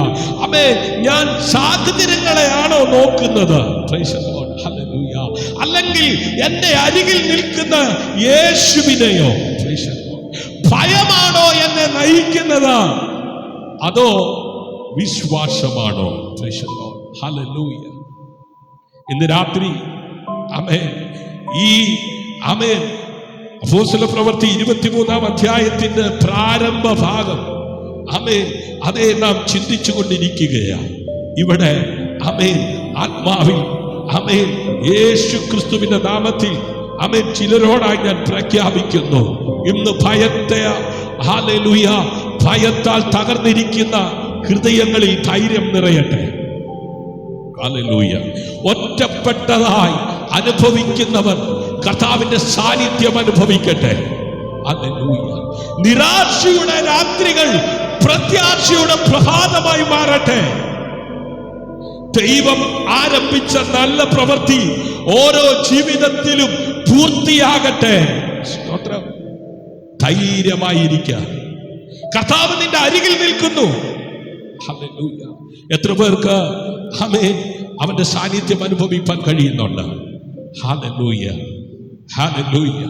ആമേൻ ഞാൻ സാഹചര്യങ്ങളെയാണോ നോക്കുന്നത്? Praise the Lord. ഹല്ലേലൂയ. അല്ലെങ്കിൽ എന്റെ അരികിൽ നിൽക്കുന്ന യേശുവിനെയോ? Praise the Lord. ഭയമാണോ എന്നെ നയിക്കുന്നത്, അതോ വിശ്വാസമാണോ? Praise the Lord. ഹല്ലേലൂയ. ഇന്ന് രാത്രി ആമേൻ ഈ ആമേൻ അപ്പോസ്തല പ്രവൃത്തി 23-ാം അധ്യായത്തിന്റെ പ്രാരംഭ ഭാഗം ആമേൻ അതേ നാം ചിന്തിച്ചു കൊണ്ടിരിക്കുകയാണ്. ഇവിടെ ആമേൻ ആത്മാവിൽ ആമേൻ യേശു ക്രിസ്തുവിന്റെ നാമത്തിൽ ആമേൻ ചിലരോടായി ഞാൻ പ്രഖ്യാപിക്കുന്നു, ഇന്ന് ഹല്ലേലൂയ ഭയത്താൽ തകർന്നിരിക്കുന്ന ഹൃദയങ്ങളിൽ ധൈര്യം നിറയട്ടെ. ഹല്ലേലൂയ. ഒറ്റപ്പെട്ടതായി അനുഭവിക്കുന്നവർ കർത്താവിന്റെ സാന്നിധ്യം അനുഭവിക്കട്ടെ. ഹല്ലേലൂയ. നിരാശയുടെ രാത്രികൾ പ്രത്യാശയുടെ പ്രഭാതമായി മാറട്ടെ. ദൈവം ആരംഭിച്ച നല്ല പ്രവൃത്തി ഓരോ ജീവിതത്തിലും പൂർത്തിയാകട്ടെ. സ്തോത്രം. ധൈര്യമായിരിക്കുക. കർത്താവ് നിന്റെ അരികിൽ നിൽക്കുന്നു. ഹല്ലേലൂയ. എത്ര പേർക്ക് ആമേൻ അവന്റെ സാന്നിധ്യം അനുഭവിക്കാൻ കഴിയുന്നുണ്ട്? Hallelujah, hallelujah.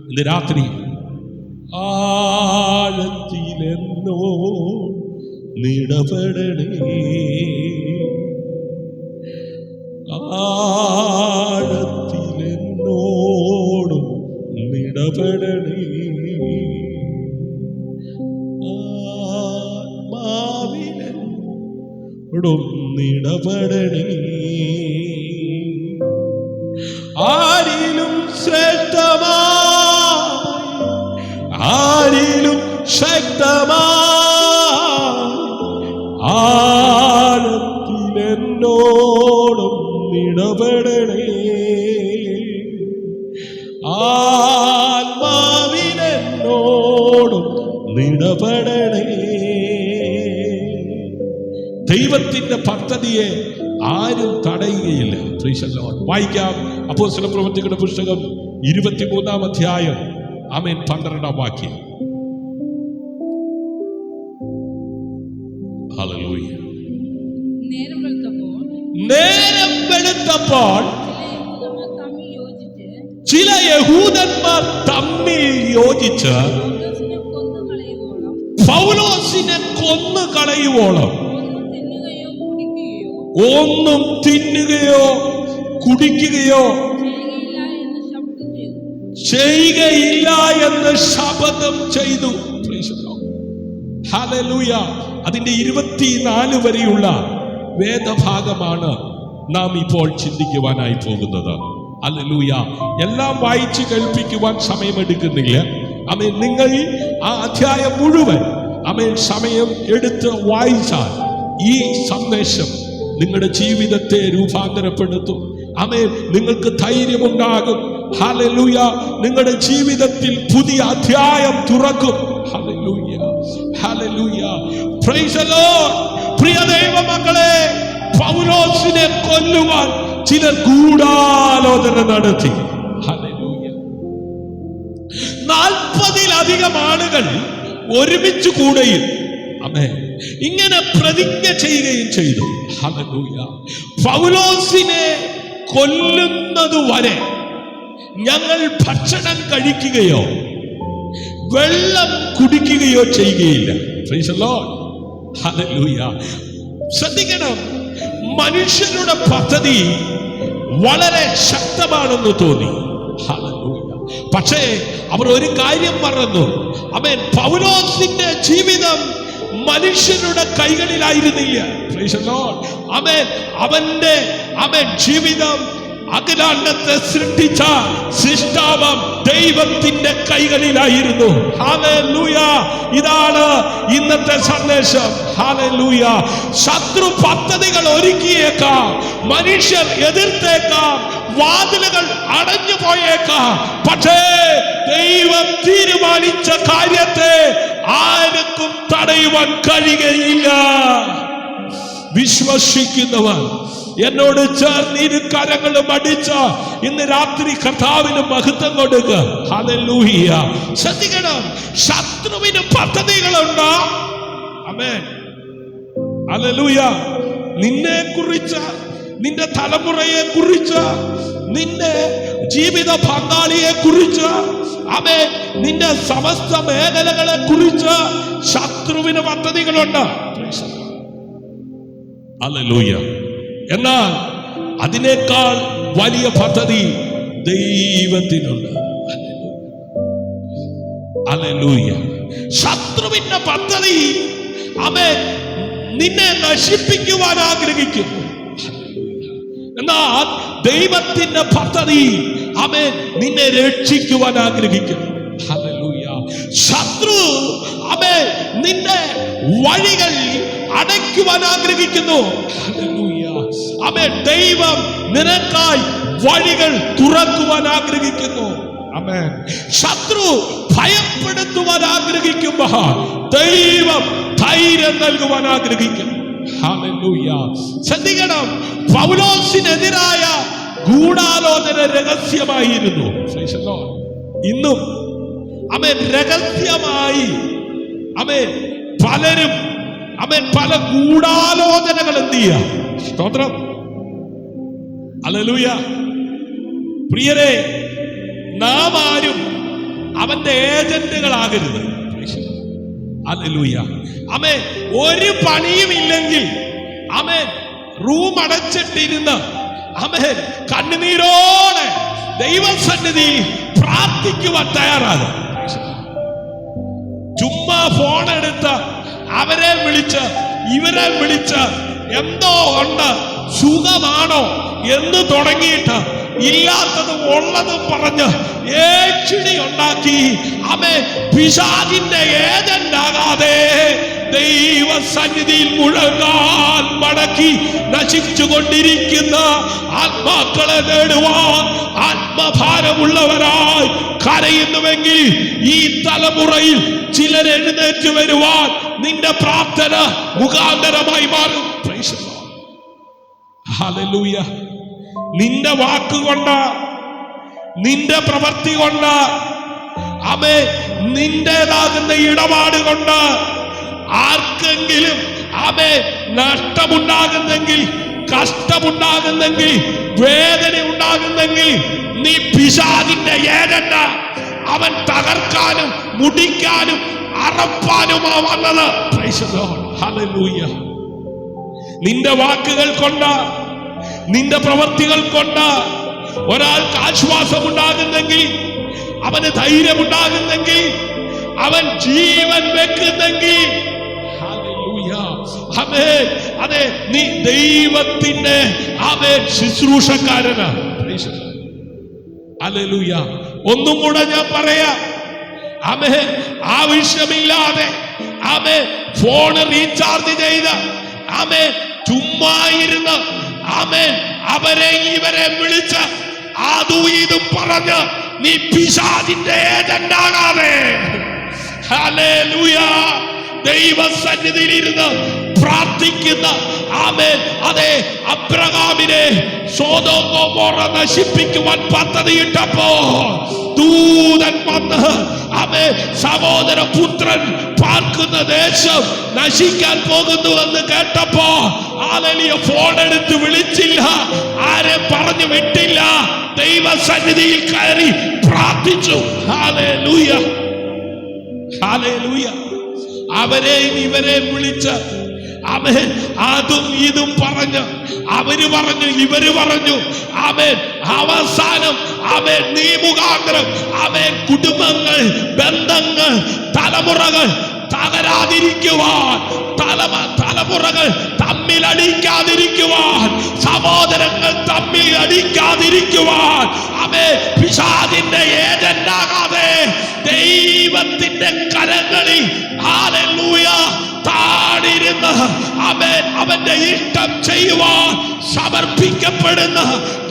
ഇന്ന് രാത്രി ആഴത്തിലെന്നോ നിടപെടണേ, ആഴത്തിലെന്നോടും നിടപെടണേ, ആത്മാവിനോടൊന്നിടപെടണേ, ആരിലും ശ്രേഷ്ഠമായി, ആരിലും ശക്തമായി, ആഴത്തിലെന്നോടൊന്നിടപെടണേ, ആത്മാവിനോടും നിടപെടണേ. ദൈവത്തിന്റെ പദ്ധതിയെ ആരും തടയുകയില്ല. വായിക്കാം അപ്പോസ്തല പ്രവൃത്തികളുടെ പുസ്തകം 23-ാം അധ്യായം ആമേൻ 12-ാം വാക്യം. ഹല്ലേലൂയ. നേരം വെളുത്തപ്പോൾ ചില യഹൂദന്മാർ തമ്മിൽ യോജിച്ച് പൗലോസിനെ കൊന്നു കളയുവോളം ഒന്നും തിന്നുകയോ കുടിക്കുകയോ ചെയ്യുകയില്ല എന്ന് ശപഥം ചെയ്തു. ഹല്ലേലൂയ. അതിന്റെ 24 വരെയുള്ള വേദഭാഗമാണ് നാം ഇപ്പോൾ ചിന്തിക്കുവാനായി പോകുന്നത്. ഹല്ലേലൂയ. എല്ലാം വായിച്ച് കേൾപ്പിക്കുവാൻ സമയമെടുക്കുന്നില്ല. ആമേൻ. നിങ്ങൾ ആ അധ്യായം മുഴുവൻ ആമേൻ സമയം എടുത്ത് വായിച്ചാൽ ഈ സന്ദേശം നിങ്ങളുടെ ജീവിതത്തെ രൂപാന്തരപ്പെടുത്തും. ആമേൻ. നിങ്ങൾക്ക് ധൈര്യമുണ്ടാകും. ഹല്ലേലൂയ. നിങ്ങളുടെ ജീവിതത്തിൽ പുതിയ അധ്യായം തുറക്കും. ഹല്ലേലൂയ, ഹല്ലേലൂയ. Praise the Lord. പ്രിയ ദൈവമക്കളെ, പൗലോസിനെ കൊല്ലുവാൻ ചിലർ ഗൂഢാലോചന നടത്തി. ഹല്ലേലൂയ. 40-ലധികം ആളുകൾ ഒരുമിച്ച് കൂടുകയും ആമേൻ ഇങ്ങനെ പ്രതിജ്ഞ ചെയ്യുകയും ചെയ്തു. ഹല്ലേലൂയ. പൗലോസിനെ കൊല്ലുന്നത് വരെ ഞങ്ങൾ ഭക്ഷണം കഴിക്കുകയോ വെള്ളം കുടിക്കുകയോ ചെയ്യുകയില്ല. Price the Lord. ഹല്ലേലൂയ. ശ്രദ്ധിക്കണം, മനുഷ്യരുടെ പദ്ധതി വളരെ ശക്തമാണെന്ന് തോന്നി. ഹല്ലേലൂയ. പക്ഷേ അവർ ഒരു കാര്യം മറന്നു. ആമേൻ. പൗലോസിന്റെ ജീവിതം മനുഷ്യരുടെ കൈകളിലായിരുന്നില്ല. Praise the Lord. ആമേൻ. അവന്റെ ജീവിതം അഖിലാണ്ടത്തെ സൃഷ്ടിച്ച സൃഷ്ടാവം ദൈവത്തിന്റെ കൈകളിലായിരുന്നു. ഹല്ലേലൂയ. ഇതാണ് ഇന്നത്തെ സന്ദേശം. ഹല്ലേലൂയ. ശത്രു പദ്ധതികൾ ഒരുക്കിയേക്കാം, മനുഷ്യർ എതിർത്തേക്കാം, വാതിലുകൾ അടഞ്ഞു പോയേക്കാം. പക്ഷേ ദൈവം തീരുമാനിച്ച കാര്യത്തെ ആർക്കും തടയുവാൻ കഴിയുകയില്ല. വിശ്വസിക്കുന്നവർ എന്നോട് ചേർന്ന് ഇരു കരങ്ങളും അടിച്ച് ഇന്ന് രാത്രി കർത്താവിന് മഹത്വം കൊടുക്കുക. ഹല്ലേലൂയ. ശ്രദ്ധിക്കണം, ശത്രുവിന് പദ്ധതികളുണ്ട്. ആമേൻ. ഹല്ലേലൂയ. നിന്നെ കുറിച്ച്, നിന്റെ തലമുറയെ കുറിച്ച്, നിന്റെ ജീവിത പങ്കാളിയെ കുറിച്ച്, ആമേൻ, നിന്റെ സമസ്ത മേഖലകളെ കുറിച്ച് ശത്രുവിന് പദ്ധതികളുണ്ട്. ഹല്ലേലൂയ. എന്നാൽ അതിനേക്കാൾ വലിയ പദ്ധതി ദൈവത്തിനുണ്ട്. ഹല്ലേലൂയ. ശത്രുവിന്റെ പദ്ധതി അവൻ നിന്നെ നശിപ്പിക്കുവാൻ ആഗ്രഹിക്കുന്നു. എന്നാൽ ദൈവത്തിന്റെ പദ്ധതി അവൻ നിന്നെ രക്ഷിക്കുവാൻ ആഗ്രഹിക്കുന്നു. ഹല്ലേലൂയ. ശത്രു അവൻ നിന്റെ വഴികൾ അടയ്ക്കുവാൻ ആഗ്രഹിക്കുന്നു. ഹല്ലേലൂയ. അവൻ ദൈവം നിനക്കായി വഴികൾ തുറക്കുവാൻ ആഗ്രഹിക്കുന്നു. ആമേൻ. ശത്രു ഭയപ്പെടുത്തുവാൻ ആഗ്രഹിക്കുമ്പോ ദൈവം ധൈര്യം നൽകുവാൻ ആഗ്രഹിക്കുന്നു. ഹല്ലേലൂയ. ശ്രദ്ധിക്കണം, പൗലോസിനെതിരായ ഗൂഢാലോചന രഹസ്യമായിരുന്നു. ഇന്നും അവൻ രഹസ്യമായി പലരും പല ഗൂഢാലോചനകൾ എന്ത് ചെയ്യാം. സ്തോത്രം. ഹല്ലേലൂയ. പ്രിയരെ, നാം ആരും അവന്റെ ഏജന്റുകളാകരുത്. ഹല്ലേലൂയ. ആമേൻ. ഒരു പണിയും ഇല്ലെങ്കിൽ റൂം അടച്ചിട്ടിരുന്ന് കണ്ണുനീരോടെ ദൈവസന്നിധി പ്രാർത്ഥിക്കുവാൻ തയ്യാറാകും. ചുമ്മാ ഫോൺ എടുത്ത് അവരെ വിളിച്ച് ഇവരെ വിളിച്ച് എന്തോ ഉണ്ട്, സുഖമാണോ എന്ന് തുടങ്ങിയിട്ട് ഇല്ലാത്തതും ഉള്ളതും പറഞ്ഞ് ഏച്ചിടി ഉണ്ടാക്കി പിശാചിന്റെ ഏജന്റ് ആകാതെ ദൈവസന്നിധിയിൽ മുഴങ്ങാൻ മടക്കി നശിച്ചുകൊണ്ടിരിക്കുന്ന ആത്മാക്കളെ നേടുവാൻ ആത്മഭാരമുള്ളവരായി കരയുന്നുവെങ്കിൽ ഈ തലമുറയിൽ ചിലർ എഴുന്നേറ്റ് വരുവാൻ നിന്റെ പ്രാർത്ഥന മുഖാന്തരമായി മാറും. ഹല്ലേലൂയ. നിന്റെ വാക്കുകൊണ്ട്, നിന്റെ പ്രവൃത്തി കൊണ്ട്, നിന്റേതാകുന്ന ഇടപാട് കൊണ്ട് ആർക്കെങ്കിലും നഷ്ടമുണ്ടാകുന്നെങ്കിൽ, കഷ്ടമുണ്ടാകുന്നെങ്കിൽ, വേദന ഉണ്ടാകുന്നെങ്കിൽ നീ പിശാചിന്റെ ഏജന്റ. അവൻ തകർക്കാനും മുടിക്കാനും അറപ്പാനുമാ വന്നത്. ഹല്ലേലൂയ. നിന്റെ വാക്കുകൾ കൊണ്ട്, നിന്റെ പ്രവൃത്തികൾ കൊണ്ട് ഒരാൾക്ക് ആശ്വാസമുണ്ടാകുന്നെങ്കിൽ, അവന് ധൈര്യമുണ്ടാകുന്നെങ്കിൽ, അവൻ ജീവൻ വെക്കുന്നെങ്കിൽ, അതെ, നീ ദൈവത്തിന്റെ ശുശ്രൂഷക്കാരനാണ്. ഹല്ലേലൂയ. ഒന്നും കൂടെ ഞാൻ പറയാം. ആവശ്യമില്ലാതെ ഫോൺ റീചാർജ് ചെയ്ത് ചുമ്മാ ഇരുന്ന് അവരെ ഇവരെ വിളിച്ച് അതും ഇതും പറഞ്ഞ് നീ പിശാചിന്റെ ഏജന്റാകാതെ ഹല്ലേലൂയ ദൈവസന്നിധിയിൽ ഇരുന്ന് പ്രാർത്ഥിക്കുന്ന അതെ അബ്രഹാമിനെ സോദോം ഗൊമോറ നശിപ്പിക്കുവാൻ പദ്ധതിയിട്ടപ്പോ ദൂതൻ വന്ന് സഹോദര പുത്രൻ പാർക്കുന്ന ദേശം നശിക്കാൻ പോകുന്നുവെന്ന് കേട്ടപ്പോ ഫോൺ എടുത്ത് വിളിച്ചില്ല, ആരെ പറഞ്ഞു വിട്ടില്ല, ദൈവസന്നിധിയിൽ കയറി പ്രാർത്ഥിച്ചു. Hallelujah, hallelujah. അവരെയും ഇവരെയും വിളിച്ച് അതും ഇതും പറഞ്ഞ് അവര് പറഞ്ഞു ഇവര് പറഞ്ഞു അവസാനം നീ മുഖാന്തരം കുടുംബങ്ങൾ, ബന്ധങ്ങൾ, തലമുറകൾ തകരാതിരിക്കുവാൻ, തലമുറകൾ തമ്മിൽ അടിക്കാതിരിക്കുവാൻ, സഹോദരങ്ങൾ തമ്മിൽ അടിക്കാതിരിക്കുവാൻ പിശാചിന്റെ ഏജന്റാകാതെ ദൈവത്തിന്റെ കരങ്ങളിൽ ഹല്ലേലൂയ താടിരുന്ന് അവന്റെ ഇഷ്ടം ചെയ്യുവാൻ സമർപ്പിക്കപ്പെടുന്ന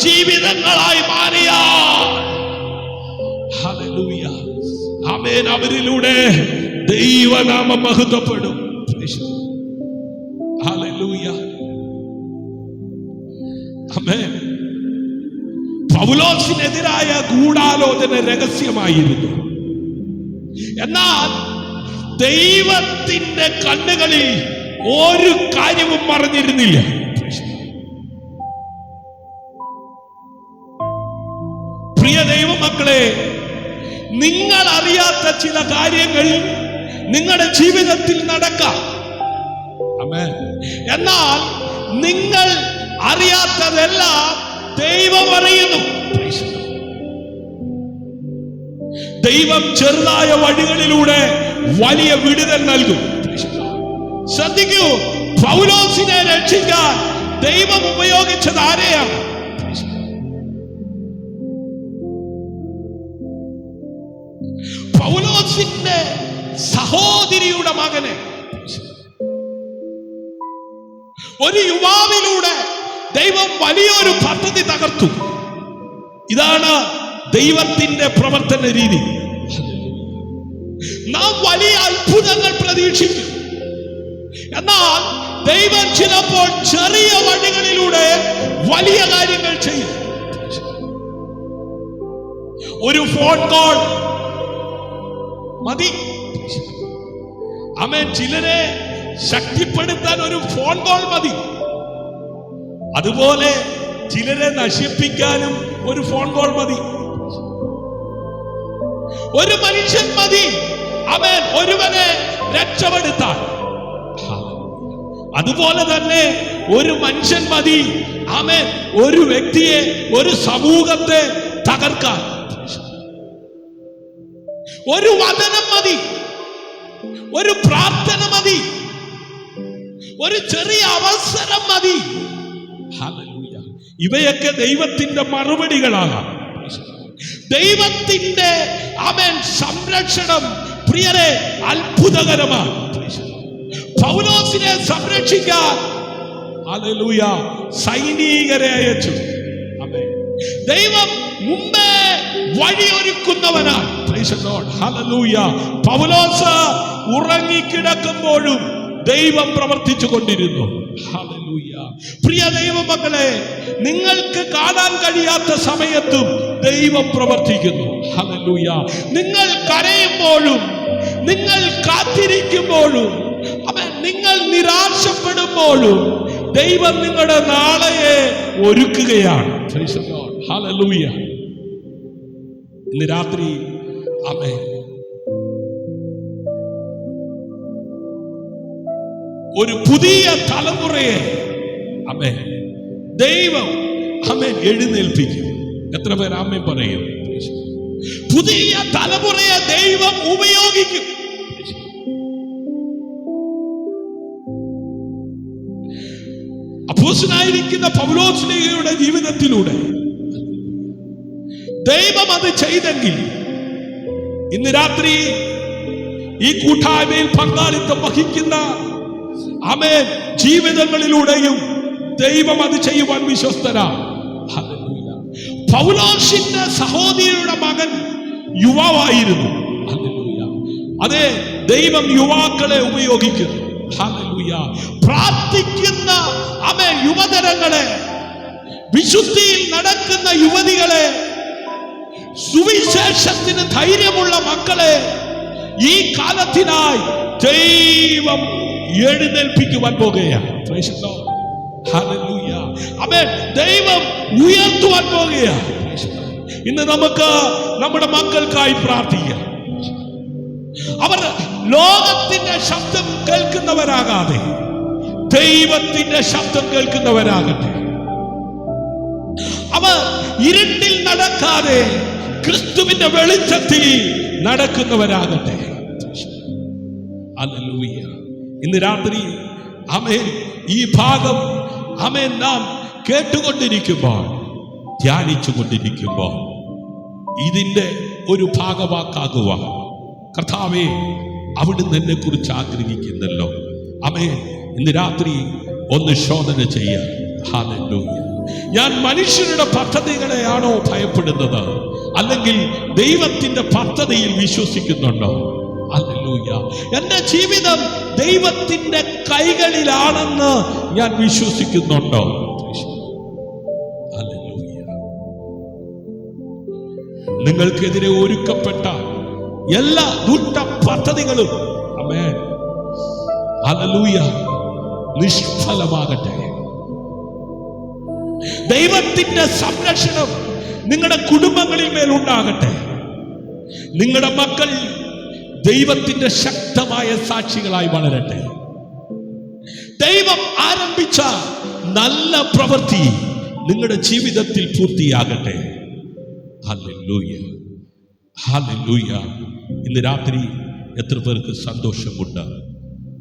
ജീവിതങ്ങളായി മാറിയ ഹല്ലേലൂയ ആമേൻ, അവരിലൂടെ ദൈവനാമം മഹത്വപ്പെടും. ഹല്ലേലൂയ ആമേൻ. പൗലോസിനെതിരായ ഗൂഢാലോചന രഹസ്യമായിരുന്നു. എന്നാൽ ദൈവത്തിന്റെ കണ്ണുകളിൽ ഒരു കാര്യവും മറഞ്ഞിരുന്നില്ല. പ്രിയ ദൈവമക്കളെ, നിങ്ങൾ അറിയാത്ത ചില കാര്യങ്ങൾ നിങ്ങളുടെ ജീവിതത്തിൽ നടക്കാം. എന്നാൽ നിങ്ങൾ അറിയാത്തതെല്ലാം ദൈവം അറിയുന്നു. ദൈവം ചെറുതായ വഴികളിലൂടെ വലിയ വിടുതൽ നൽകും. ശ്രദ്ധിക്കൂ, പൗലോസിനെ രക്ഷിക്കാൻ ദൈവം ഉപയോഗിച്ചത് ആരെയാണ്? പൗലോസിന്റെ സഹോദരിയുടെ മകനെ, ഒരു യുവാവിലൂടെ ദൈവം വലിയൊരു പദ്ധതി തകർത്തു. ഇതാണ് ദൈവത്തിന്റെ പ്രവർത്തന രീതി. നാം വലിയ അത്ഭുതങ്ങൾ പ്രതീക്ഷിക്കും, എന്നാൽ ദൈവം ചിലപ്പോൾ ചെറിയ വഴികളിലൂടെ വലിയ കാര്യങ്ങൾ ചെയ്യും. ഒരു ഫോൺ കോൾ മതി. ആമേൻ. ചിലരെ ശക്തിപ്പെടുത്താൻ ഒരു ഫോൺ കോൾ മതി. അതുപോലെ ചിലരെ നശിപ്പിക്കാനും ഒരു ഫോൺ കോൾ മതി. ഒരു മനുഷ്യൻ മതി, ആമേൻ, ഒരുവനെ രക്ഷപ്പെടുത്താൻ. അതുപോലെ തന്നെ ഒരു മനുഷ്യൻ മതി, ആമേൻ, ഒരു വ്യക്തിയെ, ഒരു സമൂഹത്തെ തകർക്കാൻ. ഒരു വചനം മതി, ഒരു പ്രാർത്ഥന മതി, ഒരു ചെറിയ അവസരം മതി. ഹല്ലേലൂയ. ഇവയൊക്കെ ദൈവത്തിന്റെ മറുപടികളാകാം. ദൈവത്തിന്റെ ആമേൻ സംരക്ഷണം പ്രിയരെ അത്ഭുതകരമാണ്. പൗലോസിനെ സംരക്ഷിക്കാൻ ഹല്ലേലൂയ സൈനികരെ അയച്ചു. ആമേൻ. ദൈവം മുമ്പേ വഴിയൊരുക്കുന്നവനാണ്. Praise the Lord. ഹല്ലേലൂയ. പൗലോസ് ഉറങ്ങിക്കിടക്കുമ്പോഴും ദൈവം പ്രവർത്തിച്ചു കൊണ്ടിരുന്നു. ഹല്ലേലൂയ. പ്രിയ ദൈവമക്കളെ, നിങ്ങൾക്ക് കാണാൻ കഴിയാത്ത സമയത്തും ദൈവം പ്രവർത്തിക്കുന്നു. ഹല്ലേലൂയ. നിങ്ങൾ കരയുമ്പോഴും, നിങ്ങൾ കാത്തിരിക്കുമ്പോഴും, നിങ്ങൾ നിരാശപ്പെടുമ്പോഴും ദൈവം നിങ്ങളുടെ നാളെയെ ഒരുക്കുകയാണ്. Price the Lord. ഹല്ലേലൂയ. ഇന്ന് രാത്രി ആമേൻ ഒരു പുതിയ തലമുറയെ ആമേൻ ദൈവം ആമേൻ എഴുന്നേൽപ്പിക്കും. എത്ര പേർ ആമേൻ പറയും? പുതിയ തലമുറയെ ദൈവം ഉപയോഗിക്കും. അപ്പോസ്തലനായിരിക്കുന്ന പൗലോസ്ലീഹയുടെ ജീവിതത്തിലൂടെ ദൈവം അത് ചെയ്തെങ്കിൽ ഇന്ന് രാത്രി ഈ കൂട്ടായ്മയിൽ പങ്കാളിത്തം വഹിക്കുന്ന ആമേൻ ജീവിതങ്ങളിലൂടെയും ദൈവം അത് ചെയ്യുവാൻ വിശ്വസ്തരാണ്. ഹല്ലേലൂയ. പൗലോസിന്റെ സഹോദരിയുടെ മകൻ യുവാവായിരുന്നു. ഹല്ലേലൂയ. അതെ, ദൈവം യുവാക്കളെ ഉപയോഗിക്കുന്നു. ഹല്ലേലൂയ. പ്രാർത്ഥിക്കുന്ന ആമേൻ യുവതരങ്ങളെ, വിശുദ്ധിയിൽ നടക്കുന്ന യുവതികളെ, സുവിശേഷത്തിന് ധൈര്യമുള്ള മക്കളെ ഈ കാലത്തിനായി ദൈവം എഴുന്നേൽപ്പിക്കുവാൻ പോകുകയാണ്. Price the Lord. ഹല്ലേലൂയ. ആമേൻ. ദൈവം ഉയർത്തുവാൻ പോകുകയാണ്. ഇന്ന് നമുക്ക് നമ്മുടെ മക്കൾക്കായി പ്രാർത്ഥിക്കാം. അവർ ലോകത്തിന്റെ ശബ്ദം കേൾക്കുന്നവരാകാതെ ദൈവത്തിന്റെ ശബ്ദം കേൾക്കുന്നവരാകട്ടെ. അവർ ഇരുട്ടിൽ നടക്കാതെ ക്രിസ്തുവിന്റെ വെളിച്ചത്തിൽ നടക്കുന്നവരാകട്ടെ. ഹല്ലേലൂയ. ഇന്ന് രാത്രി ആമേൻ ഈ ഭാഗം ആമേൻ നാം കേട്ടുകൊണ്ടിരിക്കുമ്പോൾ, ധ്യാനിച്ചു കൊണ്ടിരിക്കുമ്പോൾ ഇതിന്റെ ഒരു ഭാഗവാക്കാകുവാൻ കർത്താവേ അവിടുന്ന് എന്നെ കുറിച്ച് ആഗ്രഹിക്കുന്നല്ലോ. ആമേൻ. ഇന്ന് രാത്രി ഒന്ന് ശോധന ചെയ്യാം. ഹല്ലേലൂയ. ഞാൻ മനുഷ്യരുടെ പദ്ധതികളെയാണോ ഭയപ്പെടുന്നത്, അല്ലെങ്കിൽ ദൈവത്തിന്റെ പദ്ധതിയിൽ വിശ്വസിക്കുന്നുണ്ടോ? ഹല്ലേലൂയ. എന്റെ ജീവിതം ദൈവത്തിന്റെ കൈകളിലാണെന്ന് ഞാൻ വിശ്വസിക്കുന്നുണ്ടോ? ഹല്ലേലൂയ. നിങ്ങൾക്കെതിരെ ഒരുക്കപ്പെട്ട എല്ലാ ദുഷ്ട പദ്ധതികളും ആമേൻ ഹല്ലേലൂയ നിഷ്ഫലമാകട്ടെ. ദൈവത്തിന്റെ സംരക്ഷണം നിങ്ങളുടെ കുടുംബങ്ങളിൽ മേലുണ്ടാകട്ടെ. നിങ്ങളുടെ മക്കൾ ദൈവത്തിന്റെ ശക്തമായ സാക്ഷികളായി വളരട്ടെ. ദൈവം ആരംഭിച്ച നല്ല പ്രവൃത്തി നിങ്ങളുടെ ജീവിതത്തിൽ പൂർത്തിയാകട്ടെ. ഹല്ലേലൂയ. ഹല്ലേലൂയ. ഇന്ന് രാത്രി എത്ര പേർക്ക് സന്തോഷമുണ്ട്?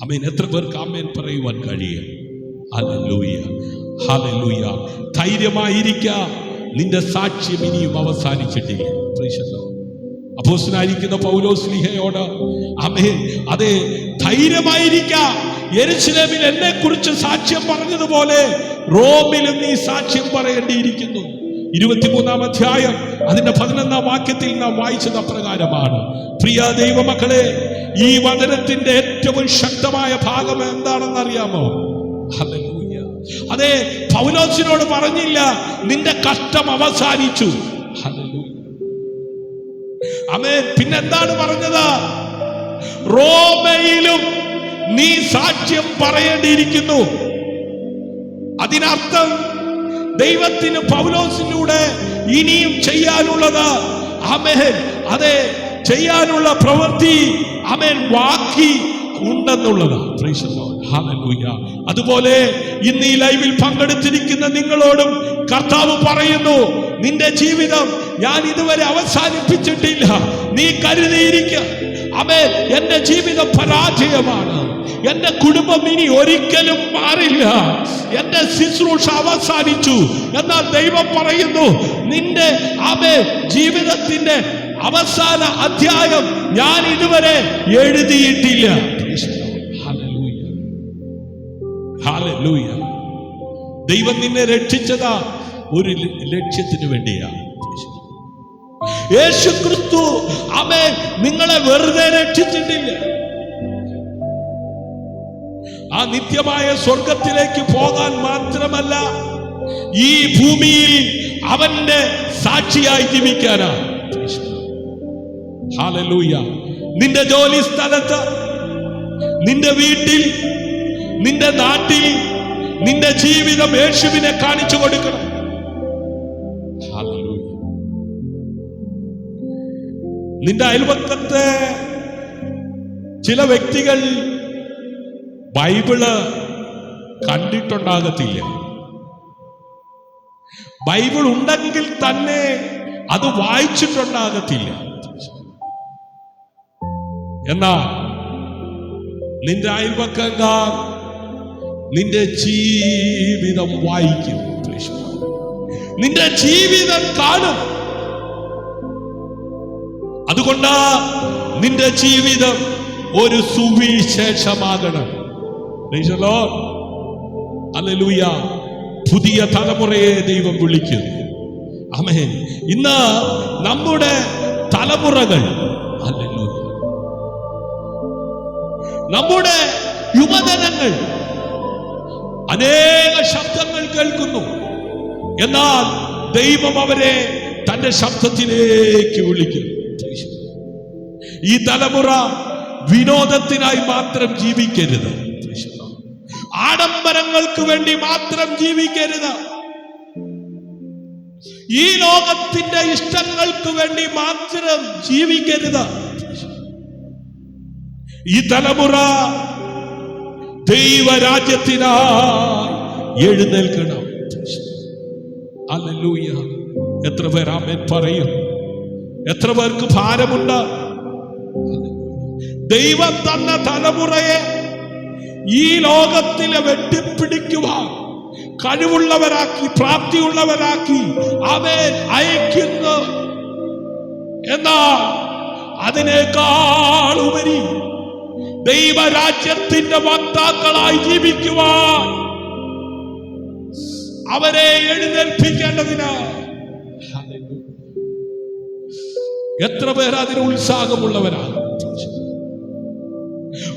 ആമേൻ. എത്ര പേർക്ക് ആമേൻ പറയുവാൻ കഴിയും? Hallelujah, hallelujah. ധൈര്യമായിരിക്കുക, നിന്റെ സാക്ഷ്യം ഇനിയും അവസാനിച്ചിട്ടില്ല. Praise the Lord. അപ്പോസ്തലനായിരിക്കുന്ന പൗലോസ്ലീഹയോട് ആമേൻ, അതെ, ധൈര്യമായിരിക്കുക. യെരൂശലേമിൽ എന്നെ കുറിച്ച് സാക്ഷ്യം പറഞ്ഞതുപോലെ റോമിലും നീ സാക്ഷ്യം പറയേണ്ടിയിരിക്കുന്നു. 23-ാം അധ്യായം അതിന്റെ 11-ാം വാക്യത്തിൽ നാം വായിച്ചത് അപ്രകാരമാണ്. പ്രിയ ദൈവമക്കളെ, ഈ വചനത്തിന്റെ ഏറ്റവും ശക്തമായ ഭാഗം എന്താണെന്ന് അറിയാമോ? ഹല്ലേലൂയ. അതെ, പൗലോസിനോട് പറഞ്ഞില്ല നിന്റെ കഷ്ടം അവസാനിച്ചു. ഹല്ലേലൂയ, ആമേൻ. പിന്നെന്താണ് പറഞ്ഞത്? റോമയിലും നീ സാക്ഷ്യം പറയേണ്ടിയിരിക്കുന്നു. അതിനർത്ഥം ദൈവത്തിന് പൗലോസിലൂടെ ഇനിയും ചെയ്യാനുള്ളത്, ആമേൻ, അതെ, ചെയ്യാനുള്ള പ്രവൃത്തി, ആമേൻ, ബാക്കി ഉണ്ടെന്നുള്ളതാണ്. Praise the Lord. ഹല്ലേലൂയ. അതുപോലെ ഇന്ന് ഈ ലൈവിൽ പങ്കെടുത്തിരിക്കുന്ന നിങ്ങളോടും കർത്താവ് പറയുന്നു, നിന്റെ ജീവിതം ഞാൻ ഇതുവരെ അവസാനിപ്പിച്ചിട്ടില്ല. നീ കരുതിയിരിക്കുക. ആമേൻ, എന്റെ ജീവിതം പരാജയമാണ്, എന്റെ കുടുംബം ഇനി ഒരിക്കലും മാറില്ല, എന്റെ ശുശ്രൂഷ അവസാനിച്ചു. എന്നാൽ ദൈവം പറയുന്നു, നിന്റെ ആമേൻ ജീവിതത്തിന്റെ അവസാന അധ്യായം ഞാൻ ഇതുവരെ എഴുതിയിട്ടില്ല. Hallelujah, hallelujah. ദൈവം നിന്നെ രക്ഷിച്ചതാ ഒരു ലക്ഷ്യത്തിന് വേണ്ടിയാണ്. യേശു ക്രിസ്തു ആമേൻ നിങ്ങളെ വെറുതെ രക്ഷിച്ചിട്ടില്ല. ആ നിത്യമായ സ്വർഗത്തിലേക്ക് പോകാൻ മാത്രമല്ല, ഈ ഭൂമിയിൽ അവന്റെ സാക്ഷിയായി ജീവിക്കാനാ. ഹല്ലേലൂയ. നിന്റെ ജോലി സ്ഥലത്ത്, നിന്റെ വീട്ടിൽ, നിന്റെ നാട്ടിൽ, നിന്റെ ജീവിതം യേശുവിനെ കാണിച്ചു കൊടുക്കണം. ഹല്ലേലൂയ. നിന്റെ അയൽപക്കത്തെ ചില വ്യക്തികൾ ബൈബിള് കണ്ടിട്ടുണ്ടാകത്തില്ല. ബൈബിൾ ഉണ്ടെങ്കിൽ തന്നെ അത് വായിച്ചിട്ടുണ്ടാകത്തില്ല. എന്നാൽ നിന്റെ അയൽപക്കക്കാർ നിന്റെ ജീവിതം വായിക്കും, നിന്റെ ജീവിതം കാണും. അതുകൊണ്ട് നിന്റെ ജീവിതം ഒരു സുവിശേഷമാകണം. Praise the Lord. ഹല്ലേലൂയ. പുതിയ തലമുറയെ ദൈവം വിളിക്കുന്നു. ആമേൻ. ഇന്ന് നമ്മുടെ തലമുറകൾ, ഹല്ലേലൂയ, നമ്മുടെ യുവജനങ്ങൾ അനേക ശബ്ദങ്ങൾ കേൾക്കുന്നു. എന്നാൽ ദൈവം അവരെ തന്റെ ശബ്ദത്തിലേക്ക് വിളിക്കുന്നു. ഈ തലമുറ വിനോദത്തിനായി മാത്രം ജീവിക്കരുത്, ആഡംബരങ്ങൾക്ക് വേണ്ടി മാത്രം ജീവിക്കരുത്, ഈ ലോകത്തിന്റെ ഇഷ്ടങ്ങൾക്ക് വേണ്ടി മാത്രം ജീവിക്കരുത്. ഈ തലമുറ ദൈവരാജ്യത്തിനായി എഴുന്നേൽക്കണം. ഹല്ലേലൂയ. എത്ര പേർ ആമേൻ പറയും? എത്ര പേർക്ക് ഭാരമുണ്ട്? ദൈവം തന്ന തലമുറയെ ഈ ലോകത്തിലെ വെട്ടിപ്പിടിക്കുവാൻ കഴിവുള്ളവരാക്കി, പ്രാപ്തിയുള്ളവരാക്കി ആമേൻ അയക്കുന്നു. എന്നാൽ അതിനേക്കാൾ ഉപരി ദൈവരാജ്യത്തിന്റെ വക്താക്കളായി ജീവിക്കുവാൻ അവരെ എഴുന്നേൽപ്പിക്കേണ്ടതിന് എത്ര പേർ അതിന് ഉത്സാഹമുള്ളവരാണ്?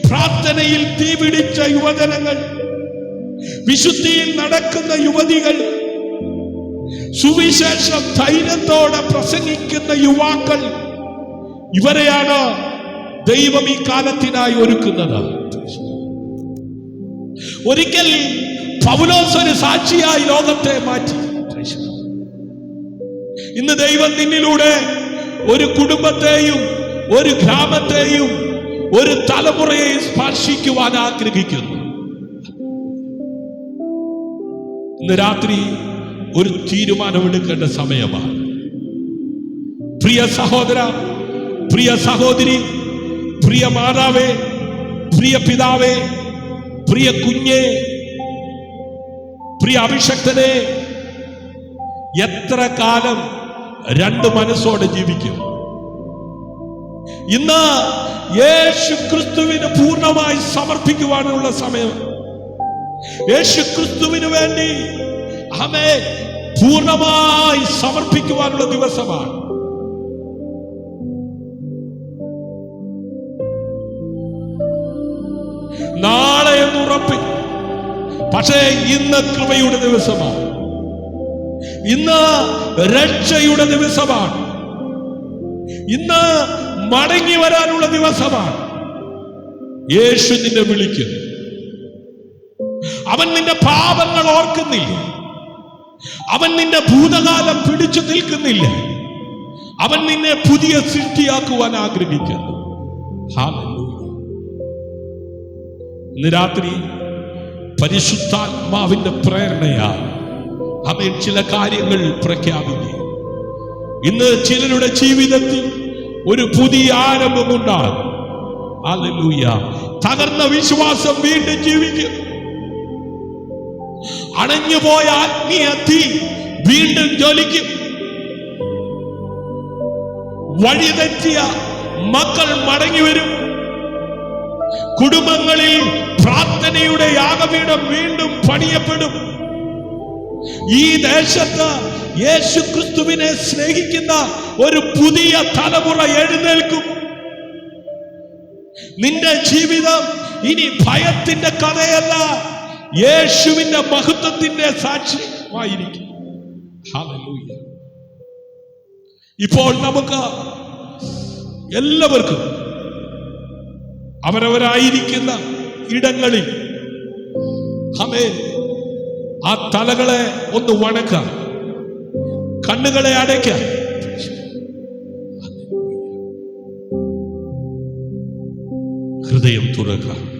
പ്രാർത്ഥനയിൽ തീപിടിച്ച യുവജനങ്ങൾ, വിശുദ്ധിയിൽ നടക്കുന്ന യുവതികൾ, സുവിശേഷം ധൈര്യത്തോടെ പ്രസംഗിക്കുന്ന യുവാക്കൾ, ഇവരെയാണ് ദൈവം ഈ കാലത്തിനായി ഒരുക്കുന്നത്. ഒരിക്കൽ പൗലോസ് ഒരു സാക്ഷിയായി ലോകത്തെ മാറ്റി. ഇന്ന് ദൈവം നിന്നിലൂടെ ഒരു കുടുംബത്തെയും ഒരു ഗ്രാമത്തെയും ഒരു തലമുറയെ സ്പർശിക്കുവാൻ ആഗ്രഹിക്കുന്നു. ഇന്ന് രാത്രി ഒരു തീരുമാനമെടുക്കേണ്ട സമയമാണ്. പ്രിയ സഹോദര, പ്രിയ സഹോദരി, പ്രിയ മാതാവേ, പ്രിയ പിതാവേ, പ്രിയ കുഞ്ഞെ, പ്രിയ അഭിഷക്തനെ, എത്ര കാലം രണ്ട് മനസ്സോടെ ജീവിക്കും? ഇന്ന് യേശു ക്രിസ്തുവിന് പൂർണ്ണമായി സമർപ്പിക്കുവാനുള്ള സമയം. യേശു ക്രിസ്തുവിന് വേണ്ടി നമ്മെ പൂർണ്ണമായി സമർപ്പിക്കുവാനുള്ള ദിവസമാണ്. നാളെ എന്ന് ഉറപ്പിക്കും. പക്ഷേ ഇന്ന് കൃപയുടെ ദിവസമാണ്. ഇന്ന് രക്ഷയുടെ ദിവസമാണ്. ഇന്ന് മടങ്ങി വരാനുള്ള ദിവസമാണ്. യേശു നിന്നെ വിളിക്കുന്നു. അവൻ നിന്റെ പാപങ്ങൾ ഓർക്കുന്നില്ല. അവൻ നിന്റെ ഭൂതകാലം പിടിച്ചു നിൽക്കുന്നില്ല. അവൻ നിന്നെ പുതിയ സൃഷ്ടിയാക്കുവാൻ ആഗ്രഹിക്കുന്നു. ഹല്ലേലൂയ. ഇന്ന് രാത്രി പരിശുദ്ധാത്മാവിന്റെ പ്രേരണയാൽ അവൻ ചില കാര്യങ്ങൾ പ്രഖ്യാപിക്കുക. ഇന്ന് ചിലരുടെ ജീവിതത്തിൽ ഒരു പുതിയ ആരംഭമുണ്ടാകും. ഹല്ലേലൂയ. തകർന്ന വിശ്വാസം വീണ്ടും ജീവിക്കും. അണഞ്ഞുപോയ ആത്മീയ തീ വീണ്ടും ജ്വലിക്കും. വഴിതെറ്റിയ മക്കൾ മടങ്ങി വരും. കുടുംബങ്ങളിൽ പ്രാർത്ഥനയുടെ യാഗപീഠം വീണ്ടും പണിയപ്പെടും. ഈ ദേശത്ത് യേശു ക്രിസ്തുവിനെ സ്നേഹിക്കുന്ന ഒരു പുതിയ തലമുറ എഴുന്നേൽക്കും. നിന്റെ ജീവിതം ഇനി ഭയത്തിന്റെ കഥയല്ല, യേശുവിന്റെ മഹത്വത്തിന്റെ സാക്ഷ്യമായിരിക്കും. ഹല്ലേലൂയ. ഇപ്പോൾ നമുക്ക് എല്ലാവർക്കും അവരവരായിരിക്കുന്ന ഇടങ്ങളിൽ ആമേൻ ആ തലകളെ ഒന്ന് വണക്കാം, കണ്ണുകളെ അടയ്ക്കാം. ഹൃദയം തുറക്കാം.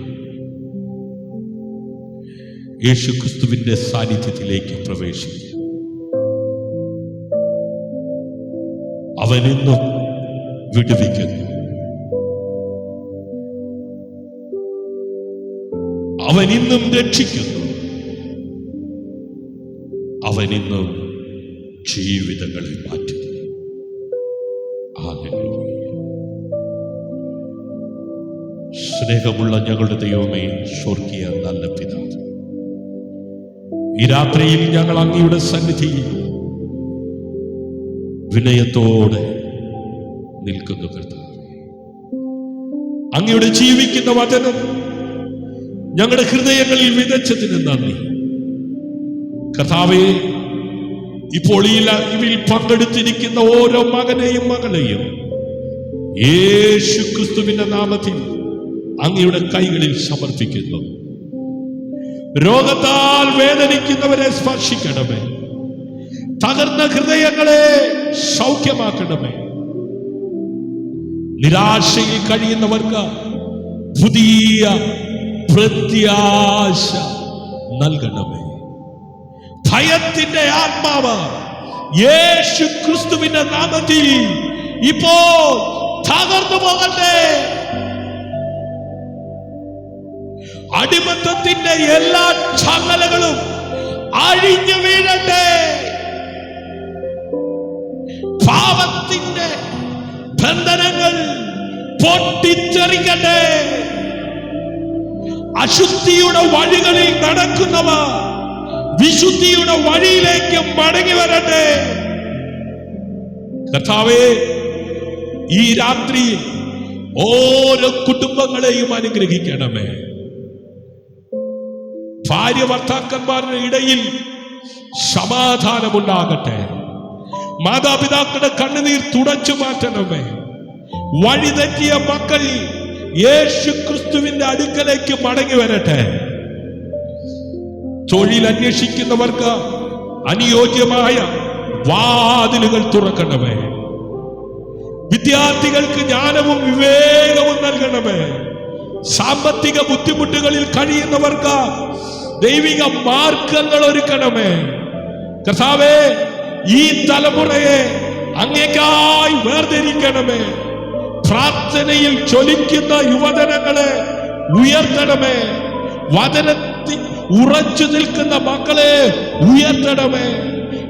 യേശു ക്രിസ്തുവിന്റെ സാന്നിധ്യത്തിലേക്ക് പ്രവേശിക്കുക. അവനിന്നും വിടുവിക്കുന്നു. അവനിന്നും രക്ഷിക്കുന്നു. അവനിന്നും ജീവിതങ്ങളെ മാറ്റുന്നു. ഹല്ലേലൂയ. സ്നേഹമുള്ള ഞങ്ങളുടെ ദൈവമേ, സ്വർഗീയ നല്ല പിതാവേ, ഈ രാത്രിയിൽ ഞങ്ങൾ അങ്ങയുടെ സന്നിധിയിൽ വിനയത്തോടെ നിൽക്കുന്നു. കർത്താവേ, അങ്ങയുടെ ജീവിക്കുന്ന വചനം ഞങ്ങളുടെ ഹൃദയങ്ങളിൽ വിതച്ചതിന് നന്ദി. കർത്താവേ, ഇപ്പോൾ ഇതിൽ പങ്കെടുത്തിരിക്കുന്ന ഓരോ മകനെയും മകളെയും യേശു ക്രിസ്തുവിന്റെ നാമത്തിൽ അങ്ങയുടെ കൈകളിൽ സമർപ്പിക്കുന്നു. രോഗത്താൽ വേദനിക്കുന്നവരെ സ്പർശിക്കണമേ. തകർന്ന ഹൃദയങ്ങളെ സൗഖ്യമാക്കണമേ. നിരാശയിൽ കഴിയുന്നവർക്ക് പുതിയ പ്രത്യാശ നൽകണമേ. ഭയത്തിന്റെ ആത്മാവ് യേശു ക്രിസ്തുവിന്റെ നാമത്തിൽ ഇപ്പോൾ തകർന്നു പോകട്ടെ. അടിമത്തത്തിന്റെ എല്ലാ ചങ്ങലകളും അഴിഞ്ഞു വീഴട്ടെ. പാപത്തിന്റെ ബന്ധനങ്ങൾ പൊട്ടിത്തെറിക്കട്ടെ. അശുദ്ധിയുടെ വഴികളിൽ നടക്കുന്നവർ വിശുദ്ധിയുടെ വഴിയിലേക്ക് മടങ്ങി വരട്ടെ. കർത്താവേ, ഈ രാത്രി ഓരോ കുടുംബങ്ങളെയും അനുഗ്രഹിക്കണമേ. ഭാര്യ ഭർത്താക്കന്മാരുടെ ഇടയിൽ സമാധാനമുണ്ടാകട്ടെ. മാതാപിതാക്കളുടെ കണ്ണുനീർ തുടച്ചു മാറ്റണമേ. വഴിതെറ്റിയ മക്കൾ യേശു ക്രിസ്തുവിന്റെ അടുക്കലേക്ക് മടങ്ങി വരട്ടെ. തൊഴിൽ അന്വേഷിക്കുന്നവർക്ക് അനുയോജ്യമായ വാതിലുകൾ തുറക്കണമേ. വിദ്യാർത്ഥികൾക്ക് ജ്ഞാനവും വിവേകവും നൽകണമേ. സാമ്പത്തിക ബുദ്ധിമുട്ടുകളിൽ കഴിയുന്നവർക്ക് ദൈവിക മാർഗങ്ങൾ ഒരുക്കണമേ. കർത്താവേ, ഈ തലമുറയെ അങ്ങേക്കായി വേർതിരിക്കണമേ. പ്രാർത്ഥനയിൽ ജ്വലിക്കുന്ന യുവജനങ്ങളെ ഉയർത്തണമേ. വചനത്തിൽ ഉറച്ചു നിൽക്കുന്ന മക്കളെ ഉയർത്തണമേ.